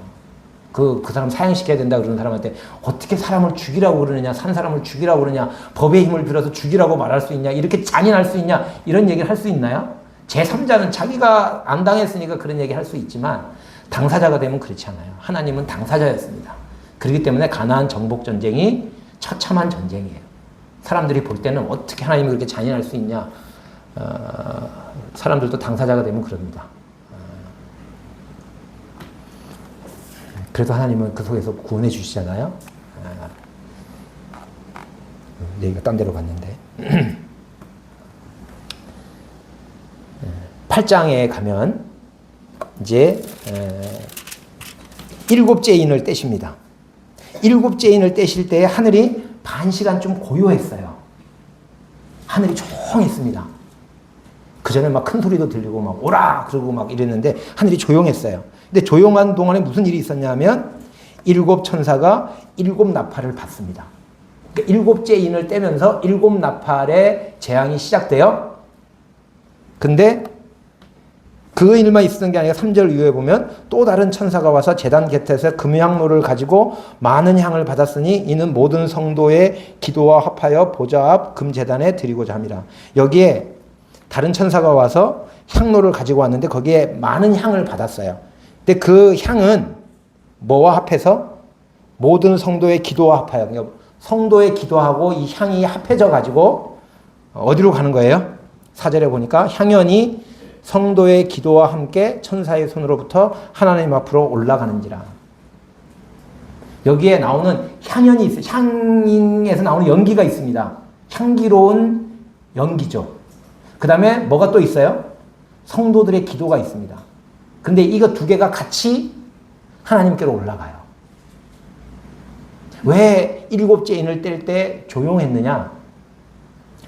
그 사람 사형시켜야 된다 그러는 사람한테 어떻게 사람을 죽이라고 그러느냐, 산 사람을 죽이라고 그러냐, 법의 힘을 빌어서 죽이라고 말할 수 있냐, 이렇게 잔인할 수 있냐, 이런 얘기를 할 수 있나요? 제3자는 자기가 안 당했으니까 그런 얘기 할 수 있지만 당사자가 되면 그렇지 않아요. 하나님은 당사자였습니다. 그렇기 때문에 가나안 정복 전쟁이 처참한 전쟁이에요. 사람들이 볼 때는 어떻게 하나님이 그렇게 잔인할 수 있냐, 사람들도 당사자가 되면 그럽니다. 그래도 하나님은 그 속에서 구원해 주시잖아요. 얘기가 딴 데로 갔는데 8장에 가면 이제 7째 인을 떼십니다. 7째 인을 떼실 때 하늘이 반 시간쯤 고요했어요. 하늘이 조용했습니다. 그 전에 막 큰 소리도 들리고 막 오라 그러고 막 이랬는데 하늘이 조용했어요. 근데 조용한 동안에 무슨 일이 있었냐면 7 천사가 7 나팔을 받습니다. 그러니까 7째 인을 떼면서 7 나팔의 재앙이 시작돼요. 근데 그 일만 있었던 게 아니라 3절 이후에 보면 또 다른 천사가 와서 제단 곁에서 금향로를 가지고 많은 향을 받았으니 이는 모든 성도의 기도와 합하여 보좌 앞 금제단에 드리고자 함이라. 여기에 다른 천사가 와서 향로를 가지고 왔는데 거기에 많은 향을 받았어요. 근데 그 향은 뭐와 합해서? 모든 성도의 기도와 합하여. 그러니까 성도의 기도하고 이 향이 합해져 가지고 어디로 가는 거예요? 4절에 보니까 향연이 성도의 기도와 함께 천사의 손으로부터 하나님 앞으로 올라가는지라. 여기에 나오는 향연이 있어요. 향에서 나오는 연기가 있습니다. 향기로운 연기죠. 그 다음에 뭐가 또 있어요? 성도들의 기도가 있습니다. 근데 이거 두 개가 같이 하나님께로 올라가요. 왜 일곱째 인을 뗄 때 조용했느냐?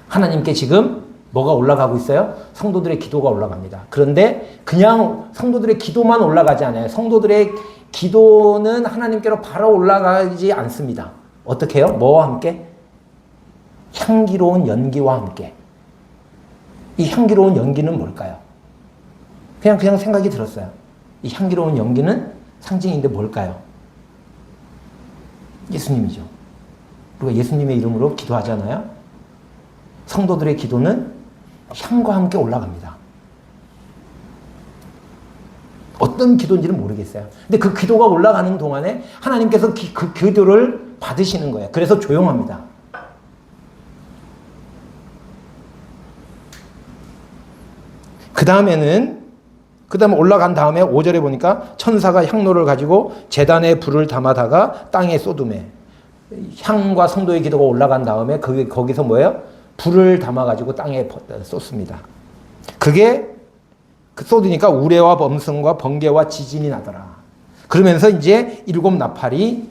하나님께 지금 뭐가 올라가고 있어요? 성도들의 기도가 올라갑니다. 그런데 그냥 성도들의 기도만 올라가지 않아요. 성도들의 기도는 하나님께로 바로 올라가지 않습니다. 어떻게 해요? 뭐와 함께? 향기로운 연기와 함께. 이 향기로운 연기는 뭘까요? 그냥 생각이 들었어요. 이 향기로운 연기는 상징인데 뭘까요? 예수님이죠. 우리가 예수님의 이름으로 기도하잖아요. 성도들의 기도는 향과 함께 올라갑니다. 어떤 기도인지는 모르겠어요. 근데 그 기도가 올라가는 동안에 하나님께서 그 기도를 받으시는 거예요. 그래서 조용합니다. 그 다음에 올라간 다음에 5절에 보니까 천사가 향로를 가지고 제단에 불을 담아다가 땅에 쏟으매. 향과 성도의 기도가 올라간 다음에 거기서 뭐예요? 불을 담아가지고 땅에 쏟습니다. 그게 쏟으니까 우레와 범승과 번개와 지진이 나더라. 그러면서 이제 7 나팔이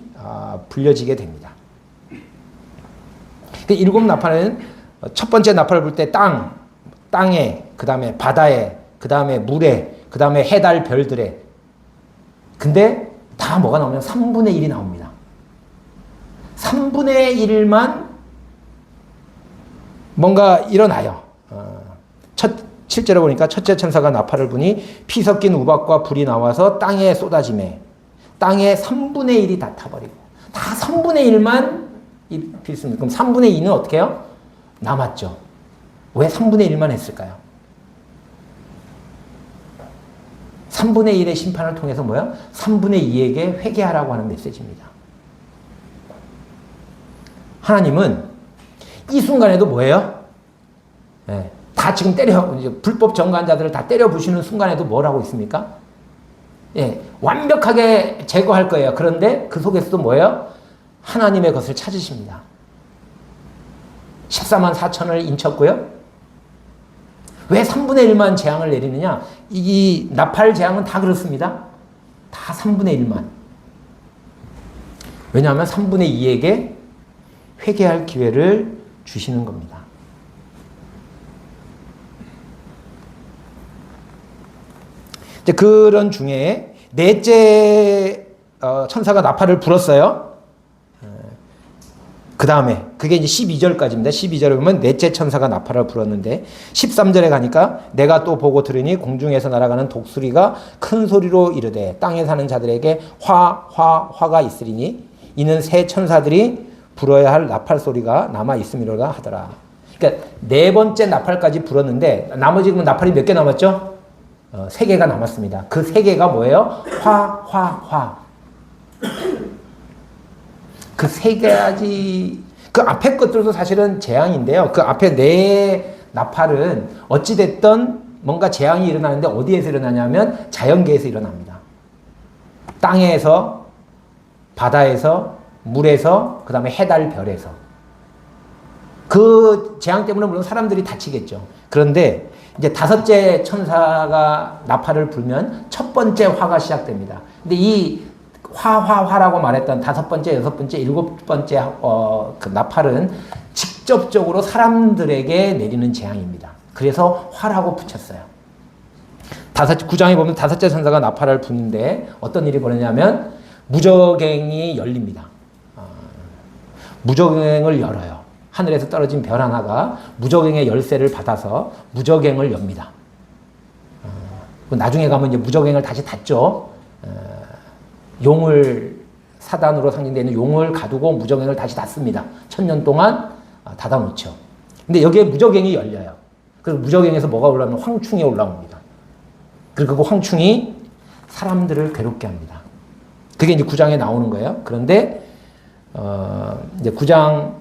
불려지게 됩니다. 그 7 나팔은 첫 번째 나팔을 불 때 땅에, 그 다음에 바다에, 그 다음에 물에, 그 다음에 해달 별들에. 근데 다 뭐가 나오면 3분의 1이 나옵니다. 3분의 1만 뭔가 일어나요. 7절에 보니까 첫째 천사가 나팔을 부니 피 섞인 우박과 불이 나와서 땅에 쏟아지매 땅의 3분의 1이 다 타버리고 다 3분의 1만 필수입니다. 그럼 3분의 2는 어떻게 해요? 남았죠. 왜 3분의 1만 했을까요? 3분의 1의 심판을 통해서 뭐야? 3분의 2에게 회개하라고 하는 메시지입니다. 하나님은 이 순간에도 뭐예요? 네, 다 지금 이제 불법 정관자들을 다 때려 부시는 순간에도 뭘 하고 있습니까? 예, 완벽하게 제거할 거예요. 그런데 그 속에서도 뭐예요? 하나님의 것을 찾으십니다. 14만 4천을 인쳤고요. 왜 3분의 1만 재앙을 내리느냐? 이 나팔 재앙은 다 그렇습니다. 다 3분의 1만. 왜냐하면 3분의 2에게 회개할 기회를 주시는 겁니다. 이제 그런 중에 넷째 천사가 나팔을 불었어요. 그 다음에 그게 이제 12절까지입니다. 12절에 보면 넷째 천사가 나팔을 불었는데 13절에 가니까 내가 또 보고 들으니 공중에서 날아가는 독수리가 큰 소리로 이르되 땅에 사는 자들에게 화가 있으리니 이는 새 천사들이 불어야 할 나팔 소리가 남아 있음이로다 하더라. 그러니까 네 번째 나팔까지 불었는데 나머지 나팔이 몇 개 남았죠? 3개가 남았습니다. 그 3개가 뭐예요? 화. 그 3가지, 그 앞에 것들도 사실은 재앙인데요. 그 앞에 4 나팔은 어찌됐든 뭔가 재앙이 일어나는데 어디에서 일어나냐면 자연계에서 일어납니다. 땅에서, 바다에서, 물에서, 그 다음에 해달, 별에서. 그 재앙 때문에 물론 사람들이 다치겠죠. 그런데 이제 5째 천사가 나팔을 불면 첫 번째 화가 시작됩니다. 근데 이 화라고 말했던 5번째, 6번째, 7번째 그 나팔은 직접적으로 사람들에게 내리는 재앙입니다. 그래서 화라고 붙였어요. 9장에 보면 5째 천사가 나팔을 부는데 어떤 일이 벌어지냐면 무저갱이 열립니다. 무저갱을 열어요. 하늘에서 떨어진 별 하나가 무저갱의 열쇠를 받아서 무저갱을 엽니다. 나중에 가면 이제 무저갱을 다시 닫죠. 용을 사단으로 상징되는 용을 가두고 무저갱을 다시 닫습니다. 1000년 동안 닫아놓죠. 근데 여기에 무저갱이 열려요. 그리고 무저갱에서 뭐가 올라오면 황충이 올라옵니다. 그리고 그 황충이 사람들을 괴롭게 합니다. 그게 이제 9장에 나오는 거예요. 그런데 이제 9장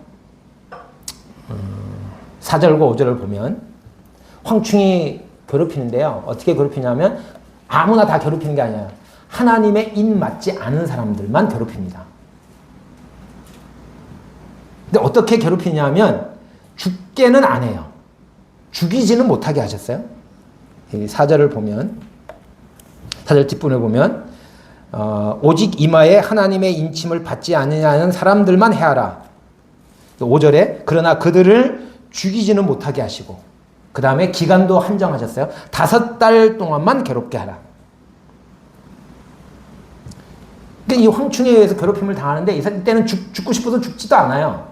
4절과 5절을 보면 황충이 괴롭히는데요. 어떻게 괴롭히냐면 아무나 다 괴롭히는 게 아니에요. 하나님의 입 맞지 않은 사람들만 괴롭힙니다. 근데 어떻게 괴롭히냐면 죽게는 안 해요. 죽이지는 못하게 하셨어요. 이 4절을 보면 4절 뒷부분을 보면 오직 이마에 하나님의 인침을 받지 않느냐는 사람들만 해하라. 5절에 그러나 그들을 죽이지는 못하게 하시고 그 다음에 기간도 한정하셨어요. 5달 동안만 괴롭게 하라. 이 황충에 의해서 괴롭힘을 당하는데 이때는 죽고 싶어서 죽지도 않아요.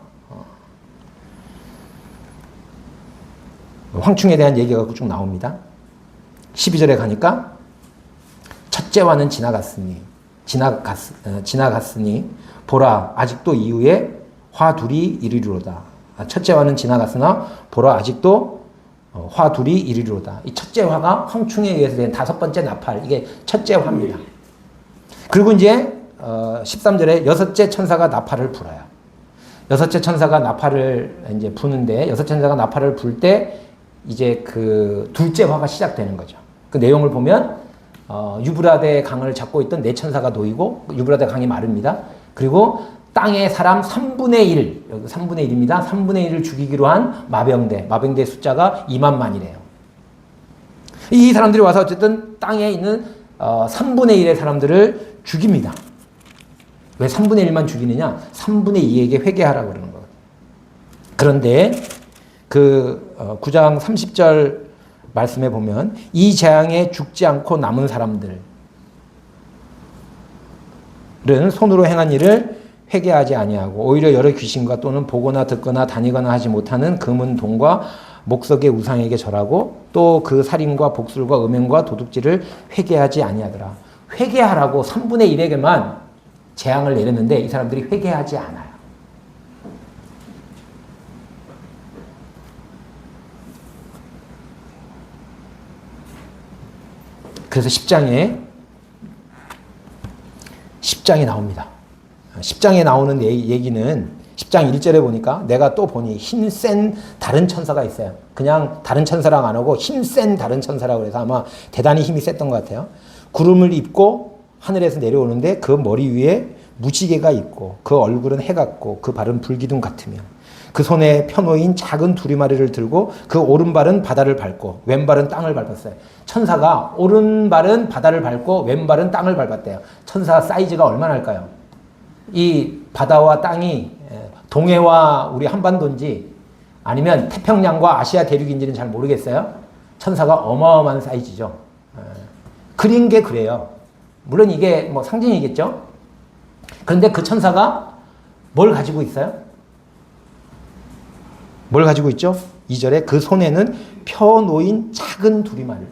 황충에 대한 얘기가 쭉 나옵니다. 12절에 가니까 첫째와는 지나갔으니 보라 아직도 이후에 화 둘이 이르리로다. 첫째화는 지나갔으나 보라 아직도 화 둘이 이르리로다. 이 첫째 화가 황충에 의해서 된 5번째 나팔, 이게 첫째 화입니다. 그리고 이제 13절에 여섯째 천사가 나팔을 불어요. 여섯째 천사가 나팔을 이제 부는데 여섯째 천사가 나팔을 불 때 이제 그 둘째 화가 시작되는 거죠. 그 내용을 보면 유브라데 강을 잡고 있던 네 천사가 놓이고 유브라데 강이 마릅니다. 그리고 땅의 사람 3분의 1, 여기 3분의 1입니다. 3분의 1을 죽이기로 한 마병대 숫자가 2만만이래요. 이 사람들이 와서 어쨌든 땅에 있는 3분의 1의 사람들을 죽입니다. 왜 3분의 1만 죽이느냐? 3분의 2에게 회개하라고 그러는 거예요. 그런데 그 9장 30절 말씀에 보면 이 재앙에 죽지 않고 남은 사람들은 손으로 행한 일을 회개하지 아니하고 오히려 여러 귀신과 또는 보거나 듣거나 다니거나 하지 못하는 금은 동과 목석의 우상에게 절하고 또 그 살인과 복술과 음행과 도둑질을 회개하지 아니하더라. 회개하라고 3분의 1에게만 재앙을 내렸는데 이 사람들이 회개하지 않아요. 그래서 10장에 나옵니다. 10장에 나오는 얘기는 10장 1절에 보니까 내가 또 보니 힘센 다른 천사가 있어요. 그냥 다른 천사랑 안 오고 힘센 다른 천사라고 해서 아마 대단히 힘이 셌던 것 같아요. 구름을 입고 하늘에서 내려오는데 그 머리 위에 무지개가 있고 그 얼굴은 해 같고 그 발은 불기둥 같으며 그 손에 펴놓인 작은 두리마리를 들고 그 오른발은 바다를 밟고 왼발은 땅을 밟았어요. 천사가 오른발은 바다를 밟고 왼발은 땅을 밟았대요. 천사 사이즈가 얼마나 할까요? 이 바다와 땅이 동해와 우리 한반도인지 아니면 태평양과 아시아 대륙인지는 잘 모르겠어요. 천사가 어마어마한 사이즈죠. 그린 게 그래요. 물론 이게 뭐 상징이겠죠. 그런데 그 천사가 뭘 가지고 있어요? 뭘 가지고 있죠? 2절에 그 손에는 펴놓인 작은 두루마리.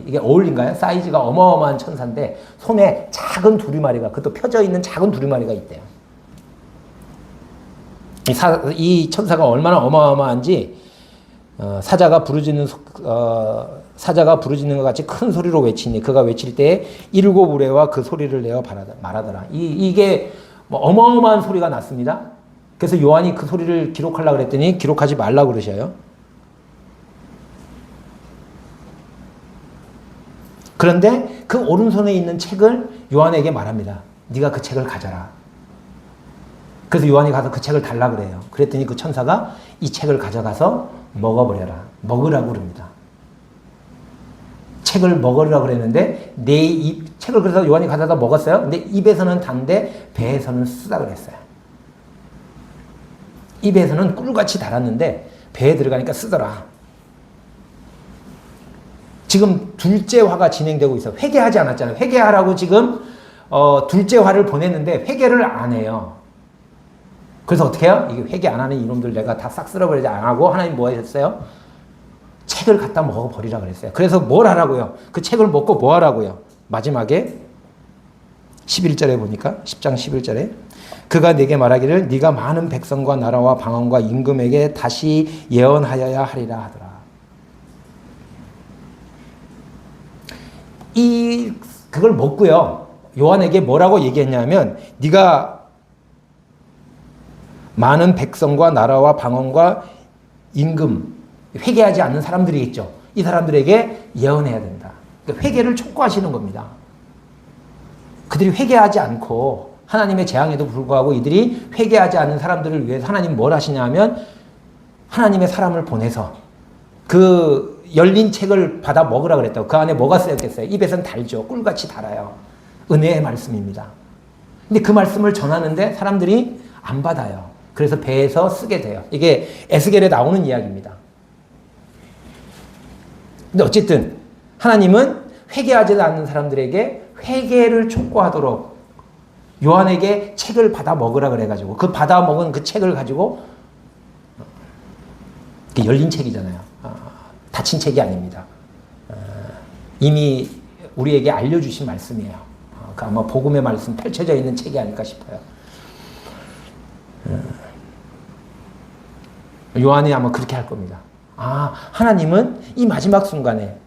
이게 어울린가요? 사이즈가 어마어마한 천사인데 손에 작은 두루마리가, 그것도 펴져 있는 작은 두루마리가 있대요. 이 천사가 얼마나 어마어마한지 사자가 부르짖는 것 같이 큰 소리로 외치니 그가 외칠 때에 7 우레와 그 소리를 내어 말하더라. 이게 뭐 어마어마한 소리가 났습니다. 그래서 요한이 그 소리를 기록하려고 그랬더니 기록하지 말라고 그러셔요. 그런데 그 오른손에 있는 책을 요한에게 말합니다. 네가 그 책을 가져라. 그래서 요한이 가서 그 책을 달라 그래요. 그랬더니 그 천사가 이 책을 가져가서 먹어버려라. 먹으라고 그럽니다. 책을 먹으라고 그랬는데 책을 그래서 요한이 가져다 먹었어요. 근데 입에서는 단데 배에서는 쓰다 그랬어요. 입에서는 꿀같이 달았는데 배에 들어가니까 쓰더라. 지금 둘째 화가 진행되고 있어요. 회개하지 않았잖아요. 회개하라고 지금 둘째 화를 보냈는데 회개를 안 해요. 그래서 어떻게 해요? 이게 회개 안 하는 이놈들 내가 다 싹 쓸어버리지 안 하고 하나님 뭐 하셨어요? 책을 갖다 먹어버리라 그랬어요. 그래서 뭘 하라고요? 그 책을 먹고 뭐 하라고요? 마지막에 11절에 보니까 10장 11절에 그가 내게 말하기를 네가 많은 백성과 나라와 방언과 임금에게 다시 예언하여야 하리라 하더라. 그걸 먹고요. 요한에게 뭐라고 얘기했냐면 네가 많은 백성과 나라와 방언과 임금, 회개하지 않는 사람들이 있죠. 이 사람들에게 예언해야 된다. 그러니까 회개를 촉구하시는 겁니다. 그들이 회개하지 않고 하나님의 재앙에도 불구하고 이들이 회개하지 않는 사람들을 위해서 하나님 뭘 하시냐 하면 하나님의 사람을 보내서 그 열린 책을 받아 먹으라 그랬다고. 그 안에 뭐가 쓰였겠어요? 입에선 달죠. 꿀같이 달아요. 은혜의 말씀입니다. 근데 그 말씀을 전하는데 사람들이 안 받아요. 그래서 배에서 쓰게 돼요. 이게 에스겔에 나오는 이야기입니다. 근데 어쨌든 하나님은 회개하지 않는 사람들에게 회개를 촉구하도록 요한에게 책을 받아 먹으라 그래가지고 그 받아 먹은 그 책을 가지고 열린 책이잖아요. 닫힌 책이 아닙니다. 이미 우리에게 알려주신 말씀이에요. 그 아마 복음의 말씀 펼쳐져 있는 책이 아닐까 싶어요. 요한이 아마 그렇게 할 겁니다. 하나님은 이 마지막 순간에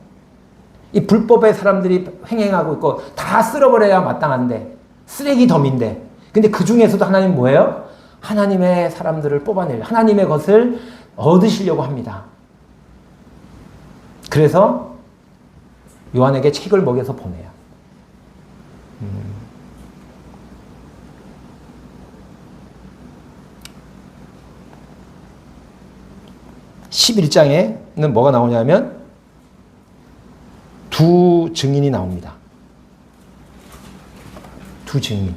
이 불법의 사람들이 횡행하고 있고 다 쓸어버려야 마땅한데 쓰레기 덤인데 근데 그 중에서도 하나님 뭐예요? 하나님의 사람들을 뽑아낼 하나님의 것을 얻으시려고 합니다. 그래서 요한에게 책을 먹여서 보내요. 11장에는 뭐가 나오냐면 두 증인이 나옵니다. 두 증인.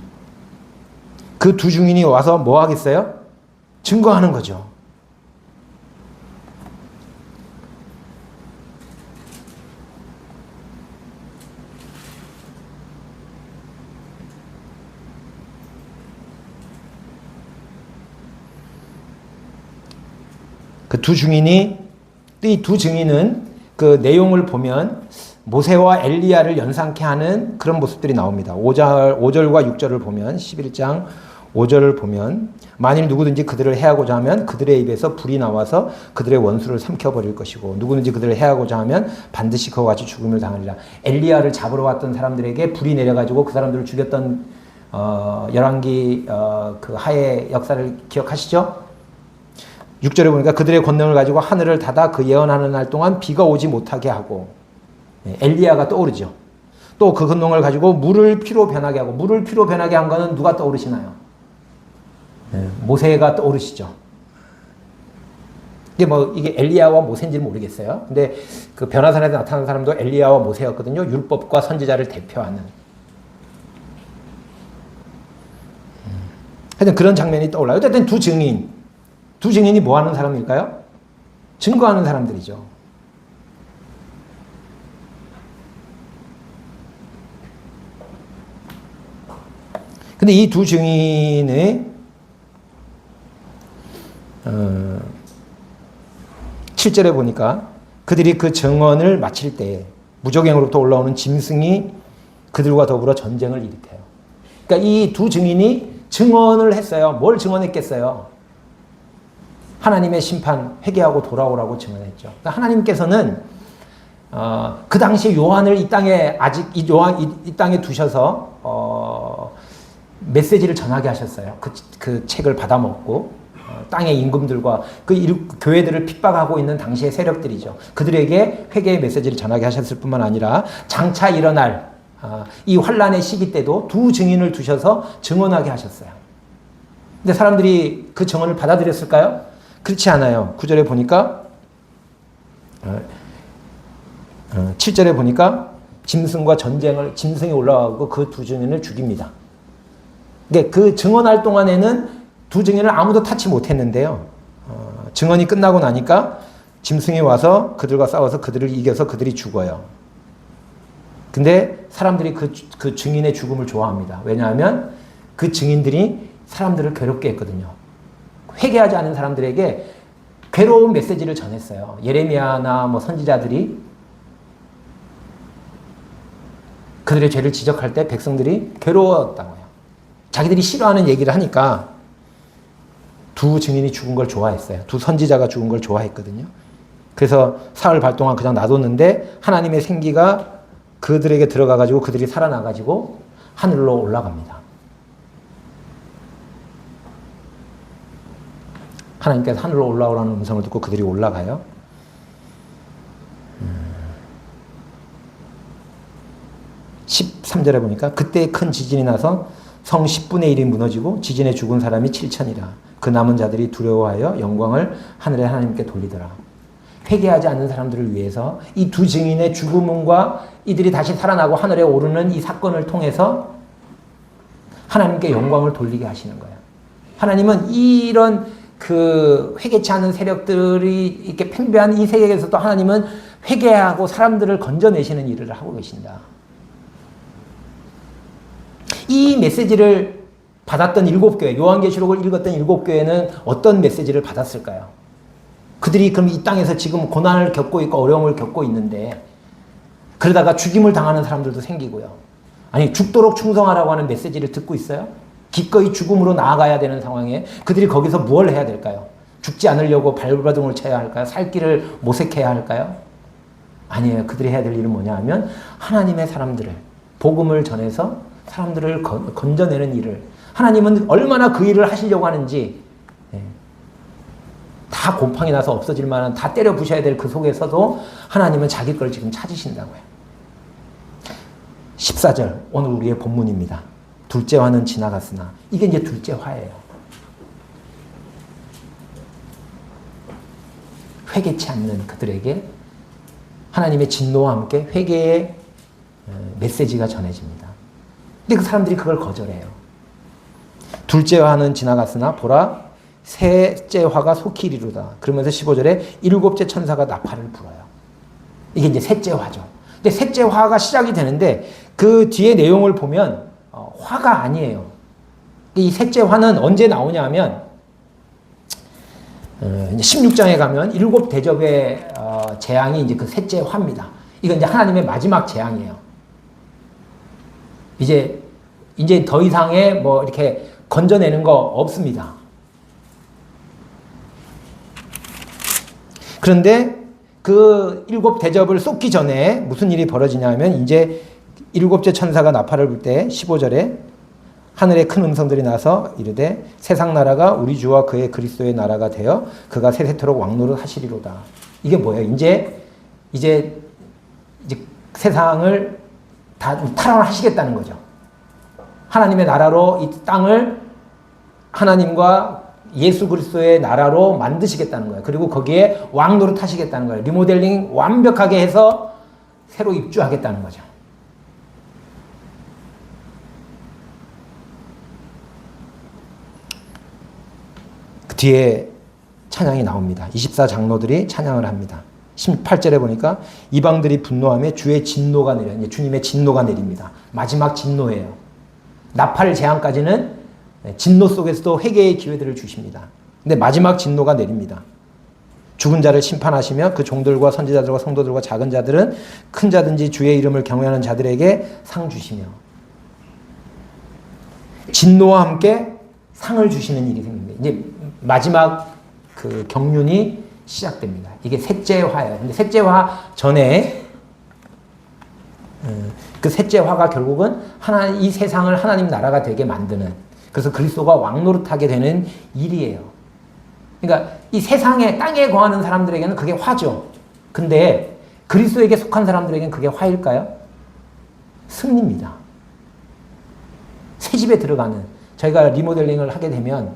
그 두 증인이 와서 뭐 하겠어요? 증거하는 거죠. 그 두 증인이, 이 두 증인은 그 내용을 보면 모세와 엘리야를 연상케 하는 그런 모습들이 나옵니다. 5절과 6절을 보면, 11장 5절을 보면, 만일 누구든지 그들을 해하고자 하면 그들의 입에서 불이 나와서 그들의 원수를 삼켜버릴 것이고, 누구든지 그들을 해하고자 하면 반드시 그와 같이 죽음을 당하리라. 엘리야를 잡으러 왔던 사람들에게 불이 내려가지고 그 사람들을 죽였던 열왕기 그 하의 역사를 기억하시죠? 6절에 보니까 그들의 권능을 가지고 하늘을 닫아 그 예언하는 날 동안 비가 오지 못하게 하고, 엘리야가 떠오르죠. 또 그 권능을 가지고 물을 피로 변하게 하고, 물을 피로 변하게 한 거는 누가 떠오르시나요? 모세가 떠오르시죠. 이게 엘리야와 모세인지는 모르겠어요. 근데 그 변화산에서 나타난 사람도 엘리야와 모세였거든요. 율법과 선지자를 대표하는. 하여튼 그런 장면이 떠올라요. 어쨌든 두 증인이 뭐 하는 사람일까요? 증거하는 사람들이죠. 근데 이 두 증인의 7절에 보니까 그들이 그 증언을 마칠 때 무저갱으로부터 올라오는 짐승이 그들과 더불어 전쟁을 일으켜요. 그러니까 이 두 증인이 증언을 했어요. 뭘 증언했겠어요? 하나님의 심판, 회개하고 돌아오라고 증언했죠. 그러니까 하나님께서는 그 당시 요한을 이 땅에 이 땅에 두셔서 메시지를 전하게 하셨어요. 그 책을 받아먹고 땅의 임금들과 그 교회들을 핍박하고 있는 당시의 세력들이죠. 그들에게 회개의 메시지를 전하게 하셨을 뿐만 아니라 장차 일어날 이 환란의 시기 때도 두 증인을 두셔서 증언하게 하셨어요. 근데 사람들이 그 증언을 받아들였을까요? 그렇지 않아요. 9절에 보니까 7절에 보니까 짐승이 올라가고 그 두 증인을 죽입니다. 그 증언할 동안에는 두 증인을 아무도 타치 못했는데요. 증언이 끝나고 나니까 짐승이 와서 그들과 싸워서 그들을 이겨서 그들이 죽어요. 근데 사람들이 그 증인의 죽음을 좋아합니다. 왜냐하면 그 증인들이 사람들을 괴롭게 했거든요. 회개하지 않은 사람들에게 괴로운 메시지를 전했어요. 예레미야나 선지자들이 그들의 죄를 지적할 때 백성들이 괴로웠다고요. 자기들이 싫어하는 얘기를 하니까 두 증인이 죽은 걸 좋아했어요. 두 선지자가 죽은 걸 좋아했거든요. 그래서 사흘 반 동안 그냥 놔뒀는데 하나님의 생기가 그들에게 들어가가지고 그들이 살아나가지고 하늘로 올라갑니다. 하나님께서 하늘로 올라오라는 음성을 듣고 그들이 올라가요. 13절에 보니까 그때 큰 지진이 나서 성 10분의 1이 무너지고 지진에 죽은 사람이 7천이라. 그 남은 자들이 두려워하여 영광을 하늘의 하나님께 돌리더라. 회개하지 않는 사람들을 위해서 이 두 증인의 죽음과 이들이 다시 살아나고 하늘에 오르는 이 사건을 통해서 하나님께 영광을 돌리게 하시는 거예요. 하나님은 이런 그 회개치 않은 세력들이 이렇게 팽배한 이 세계에서도 하나님은 회개하고 사람들을 건져내시는 일을 하고 계신다. 이 메시지를 받았던 7교회, 요한계시록을 읽었던 7교회는 어떤 메시지를 받았을까요? 그들이 그럼 이 땅에서 지금 고난을 겪고 있고 어려움을 겪고 있는데 그러다가 죽임을 당하는 사람들도 생기고요. 아니 죽도록 충성하라고 하는 메시지를 듣고 있어요? 기꺼이 죽음으로 나아가야 되는 상황에 그들이 거기서 무엇을 해야 될까요? 죽지 않으려고 발버둥을 쳐야 할까요? 살 길을 모색해야 할까요? 아니에요. 그들이 해야 될 일은 뭐냐 하면 하나님의 사람들을 복음을 전해서 사람들을 건져내는 일을 하나님은 얼마나 그 일을 하시려고 하는지 다 곰팡이 나서 없어질 만한 다 때려 부셔야 될 그 속에서도 하나님은 자기 걸 지금 찾으신다고요. 14절 오늘 우리의 본문입니다. 둘째 화는 지나갔으나 이게 이제 둘째 화예요. 회개치 않는 그들에게 하나님의 진노와 함께 회개의 메시지가 전해집니다. 근데 그 사람들이 그걸 거절해요. 둘째 화는 지나갔으나 보라 셋째 화가 속히 이르리로다. 그러면서 15절에 일곱째 천사가 나팔을 불어요. 이게 이제 셋째 화죠. 근데 셋째 화가 시작이 되는데 그 뒤에 내용을 보면 화가 아니에요. 이 셋째 화는 언제 나오냐 하면 16장에 가면 일곱 대접의 재앙이 이제 그 셋째 화입니다. 이건 이제 하나님의 마지막 재앙이에요. 이제 더 이상의 뭐 이렇게 건져내는 거 없습니다. 그런데 그 일곱 대접을 쏟기 전에 무슨 일이 벌어지냐 하면 이제 일곱째 천사가 나팔을 불 때 15절에 하늘에 큰 음성들이 나서 이르되 세상 나라가 우리 주와 그의 그리스도의 나라가 되어 그가 세세토록 왕노릇 하시리로다. 이게 뭐예요? 이제 세상을 다 탈환하시겠다는 거죠. 하나님의 나라로 이 땅을 하나님과 예수 그리스도의 나라로 만드시겠다는 거예요. 그리고 거기에 왕노릇 하시겠다는 거예요. 리모델링 완벽하게 해서 새로 입주하겠다는 거죠. 그 뒤에 찬양이 나옵니다. 24장로들이 찬양을 합니다. 18절에 보니까 이방들이 분노하며 주의 진노가 내려, 이제 주님의 진노가 내립니다. 마지막 진노예요. 나팔 재앙까지는 진노 속에서도 회개의 기회들을 주십니다. 근데 마지막 진노가 내립니다. 죽은 자를 심판하시며 그 종들과 선지자들과 성도들과 작은 자들은 큰 자든지 주의 이름을 경외하는 자들에게 상 주시며 진노와 함께 상을 주시는 일이 생깁니다. 이제 마지막 그 경륜이 시작됩니다. 이게 셋째 화예요. 근데 셋째 화 전에 그 셋째 화가 결국은 이 세상을 하나님 나라가 되게 만드는, 그래서 그리스도가 왕노릇하게 되는 일이에요. 그러니까 이 세상에 땅에 거하는 사람들에게는 그게 화죠. 근데 그리스도에게 속한 사람들에게는 그게 화일까요? 승리입니다. 새 집에 들어가는, 저희가 리모델링을 하게 되면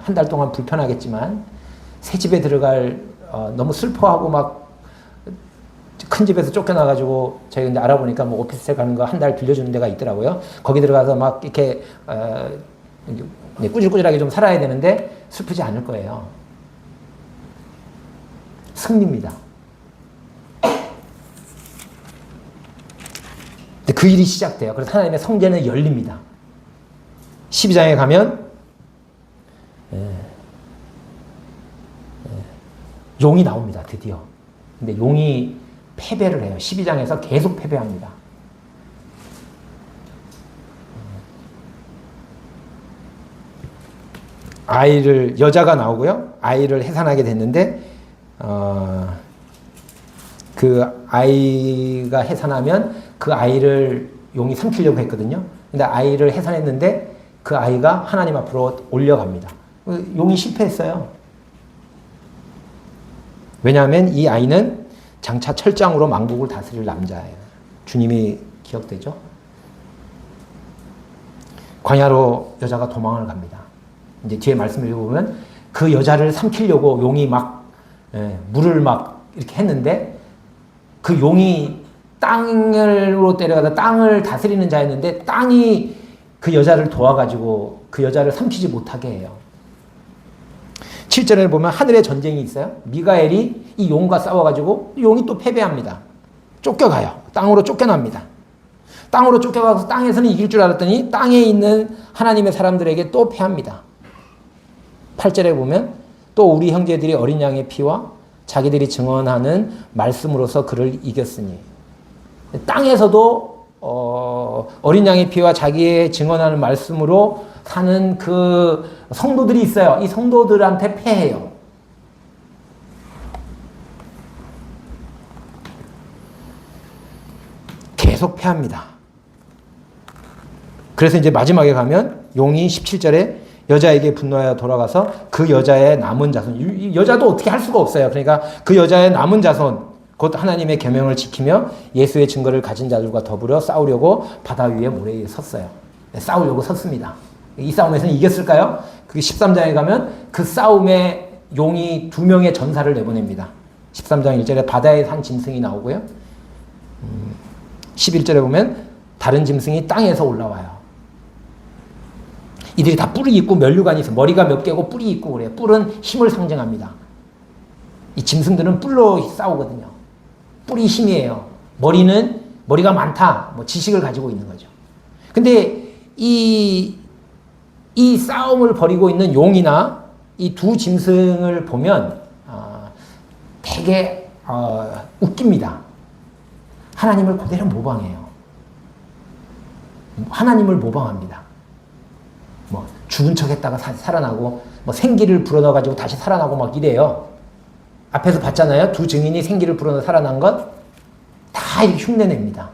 한 달 동안 불편하겠지만 새 집에 들어갈 너무 슬퍼하고 막 큰 집에서 쫓겨나가지고 저희가 이제 알아보니까 뭐 오피스텔 가는 거 한 달 빌려주는 데가 있더라고요. 거기 들어가서 막 이렇게 꾸질꾸질하게 좀 살아야 되는데 슬프지 않을 거예요. 승리입니다. 근데 그 일이 시작돼요. 그래서 하나님의 성전은 열립니다. 12장에 가면 용이 나옵니다. 드디어. 근데 용이 패배를 해요. 12장에서 계속 패배합니다. 여자가 나오고요. 아이를 해산하게 됐는데, 그 아이가 해산하면 그 아이를 용이 삼키려고 했거든요. 근데 아이를 해산했는데 그 아이가 하나님 앞으로 올려갑니다. 용이 실패했어요. 왜냐하면 이 아이는 장차 철장으로 만국을 다스릴 남자예요. 주님이 기억되죠? 광야로 여자가 도망을 갑니다. 이제 뒤에 말씀을 읽어보면 그 여자를 삼키려고 용이 막 물을 막 이렇게 했는데 그 용이 땅으로 데려가다 땅을 다스리는 자였는데 땅이 그 여자를 도와가지고 그 여자를 삼키지 못하게 해요. 7절에 보면 하늘에 전쟁이 있어요. 미가엘이 이 용과 싸워가지고 용이 또 패배합니다. 쫓겨가요. 땅으로 쫓겨납니다. 땅으로 쫓겨가서 땅에서는 이길 줄 알았더니 땅에 있는 하나님의 사람들에게 또 패합니다. 8절에 보면 또 우리 형제들이 어린 양의 피와 자기들이 증언하는 말씀으로서 그를 이겼으니 땅에서도 어린 양의 피와 자기의 증언하는 말씀으로 사는 그 성도들이 있어요. 이 성도들한테 패해요. 계속 패합니다. 그래서 이제 마지막에 가면 용이 17절에 여자에게 분노하여 돌아가서 그 여자의 남은 자손, 이 여자도 어떻게 할 수가 없어요. 그러니까 그 여자의 남은 자손, 곧 하나님의 계명을 지키며 예수의 증거를 가진 자들과 더불어 싸우려고 바다 위에 모래 위에 섰어요. 싸우려고 섰습니다. 이 싸움에서는 이겼을까요? 그 13장에 가면 그 싸움에 용이 2명의 전사를 내보냅니다. 13장 1절에 바다에 산 짐승이 나오고요. 11절에 보면 다른 짐승이 땅에서 올라와요. 이들이 다 뿔이 있고 면류관이 있어. 머리가 몇 개고 뿔이 있고 그래요. 뿔은 힘을 상징합니다. 이 짐승들은 뿔로 싸우거든요. 뿔이 힘이에요. 머리가 많다. 뭐 지식을 가지고 있는 거죠. 근데 이 싸움을 벌이고 있는 용이나 이 두 짐승을 보면 되게 웃깁니다. 하나님을 그대로 모방해요. 하나님을 모방합니다. 뭐 죽은 척 했다가 살아나고 뭐 생기를 불어넣어가지고 다시 살아나고 막 이래요. 앞에서 봤잖아요. 두 증인이 생기를 불어넣어 살아난 것 다 이렇게 흉내냅니다.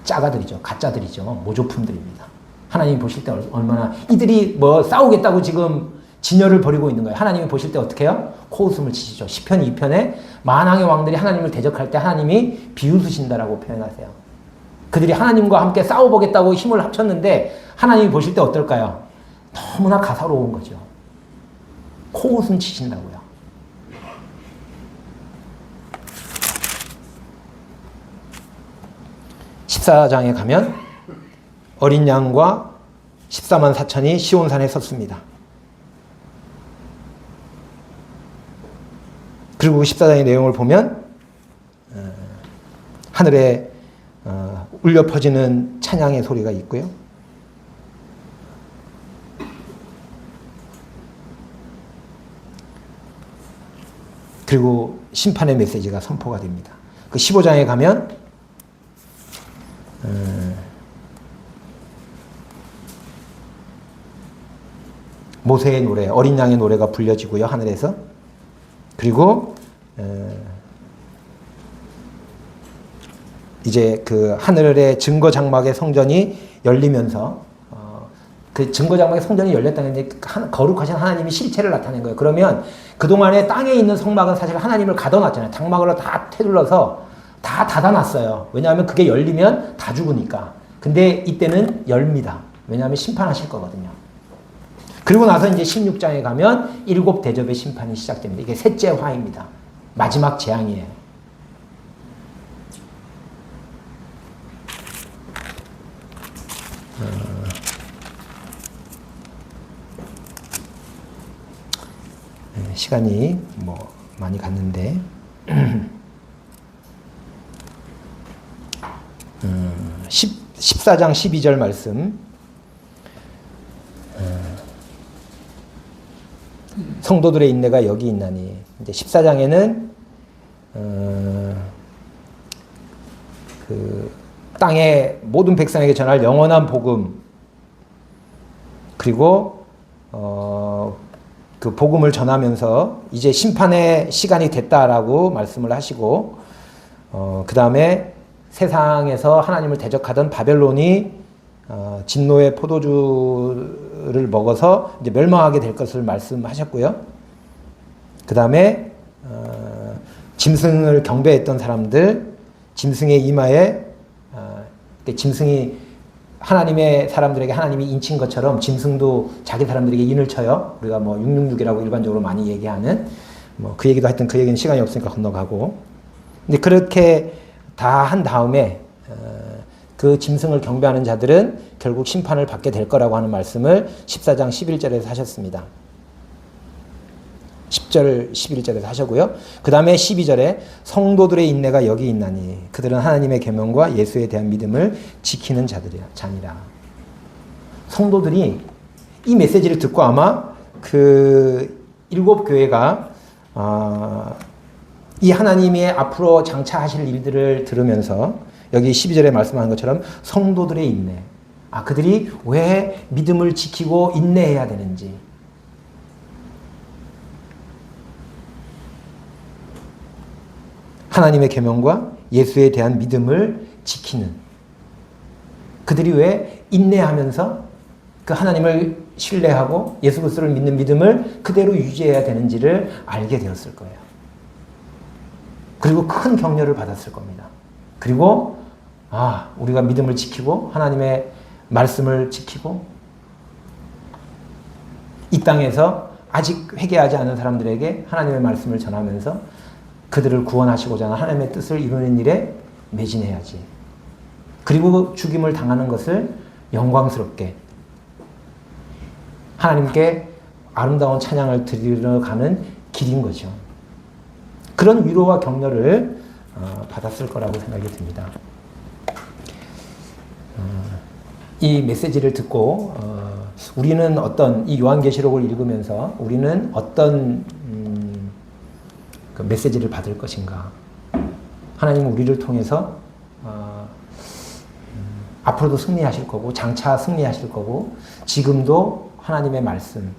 짜가들이죠. 가짜들이죠. 모조품들입니다. 하나님이 보실 때 얼마나 이들이 뭐 싸우겠다고 지금 진열을 벌이고 있는 거예요. 하나님이 보실 때 어떻게 해요? 코웃음을 치시죠. 시편 2편에 만왕의 왕들이 하나님을 대적할 때 하나님이 비웃으신다라고 표현하세요. 그들이 하나님과 함께 싸워보겠다고 힘을 합쳤는데 하나님이 보실 때 어떨까요? 너무나 가사로운 거죠. 코웃음 치신다고요. 14장에 가면 어린 양과 14만 4천이 시온산에 섰습니다. 그리고 14장의 내용을 보면 하늘에 울려 퍼지는 찬양의 소리가 있고요. 그리고 심판의 메시지가 선포가 됩니다. 그 15장에 가면 모세의 노래, 어린 양의 노래가 불려지고요, 하늘에서. 그리고 이제 그 하늘의 증거 장막의 성전이 열리면서 그 증거 장막의 성전이 열렸다는 게 거룩하신 하나님이 실체를 나타낸 거예요. 그러면 그동안에 땅에 있는 성막은 사실 하나님을 가둬놨잖아요. 장막으로 다 테둘러서 다 닫아놨어요. 왜냐하면 그게 열리면 다 죽으니까. 근데 이때는 열립니다. 왜냐하면 심판하실 거거든요. 그리고 나서 이제 16장에 가면 7 대접의 심판이 시작됩니다. 이게 셋째 화입니다. 마지막 재앙이에요. 시간이 뭐 많이 갔는데 14장 12절 말씀, 성도들의 인내가 여기 있나니. 이제 14장에는 그 땅의 모든 백성에게 전할 영원한 복음, 그리고 그 복음을 전하면서 이제 심판의 시간이 됐다라고 말씀을 하시고, 그 다음에 세상에서 하나님을 대적하던 바벨론이 진노의 포도주를 먹어서 이제 멸망하게 될 것을 말씀하셨고요. 그 다음에 짐승을 경배했던 사람들, 짐승의 이마에 짐승이 하나님의 사람들에게 하나님이 인친 것처럼 짐승도 자기 사람들에게 인을 쳐요. 우리가 뭐 666이라고 일반적으로 많이 얘기하는 뭐 그 얘기도 하여튼 그 얘기는 시간이 없으니까 건너가고. 근데 그렇게 다 한 다음에 그 짐승을 경배하는 자들은 결국 심판을 받게 될 거라고 하는 말씀을 14장 11절에서 하셨습니다. 10절 11절에서 하셨고요. 그 다음에 12절에 성도들의 인내가 여기 있나니 그들은 하나님의 계명과 예수에 대한 믿음을 지키는 자니라. 성도들이 이 메시지를 듣고 아마 그 7교회가 이 하나님의 앞으로 장차하실 일들을 들으면서 여기 12절에 말씀하는 것처럼 성도들의 인내, 그들이 왜 믿음을 지키고 인내해야 되는지, 하나님의 계명과 예수에 대한 믿음을 지키는, 그들이 왜 인내하면서 그 하나님을 신뢰하고 예수 그리스도를 믿는 믿음을 그대로 유지해야 되는지를 알게 되었을 거예요. 그리고 큰 격려를 받았을 겁니다. 그리고 우리가 믿음을 지키고 하나님의 말씀을 지키고 이 땅에서 아직 회개하지 않은 사람들에게 하나님의 말씀을 전하면서 그들을 구원하시고자 하는 하나님의 뜻을 이루는 일에 매진해야지. 그리고 죽임을 당하는 것을 영광스럽게 하나님께 아름다운 찬양을 드리러 가는 길인 거죠. 그런 위로와 격려를 받았을 거라고 생각이 듭니다. 이 메시지를 듣고 우리는 어떤 이 요한계시록을 읽으면서 우리는 어떤 그 메시지를 받을 것인가? 하나님은 우리를 통해서 앞으로도 승리하실 거고 장차 승리하실 거고 지금도 하나님의 말씀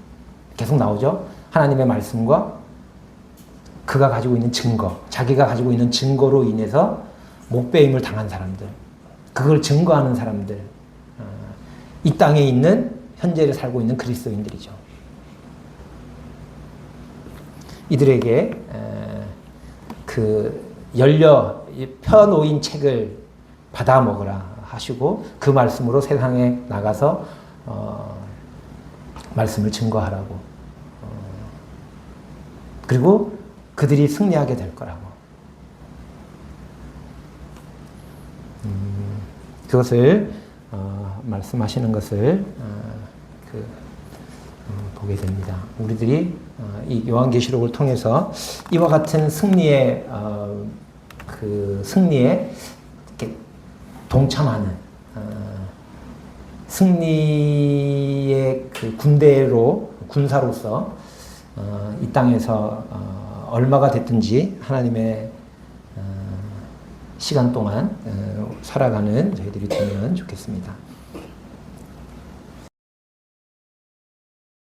계속 나오죠. 하나님의 말씀과 그가 가지고 있는 증거, 자기가 가지고 있는 증거로 인해서 목배임을 당한 사람들, 그걸 증거하는 사람들, 이 땅에 있는 현재를 살고 있는 그리스도인들이죠. 이들에게 그 펴놓인 책을 받아 먹으라 하시고 그 말씀으로 세상에 나가서 말씀을 증거하라고, 그리고 그들이 승리하게 될 거라고. 그것을 말씀하시는 것을 보게 됩니다. 우리들이 이 요한계시록을 통해서 이와 같은 승리의 그 승리에 이렇게 동참하는 승리의 그 군사로서 이 땅에서 얼마가 됐든지 하나님의 시간 동안 살아가는 저희들이 되면 좋겠습니다.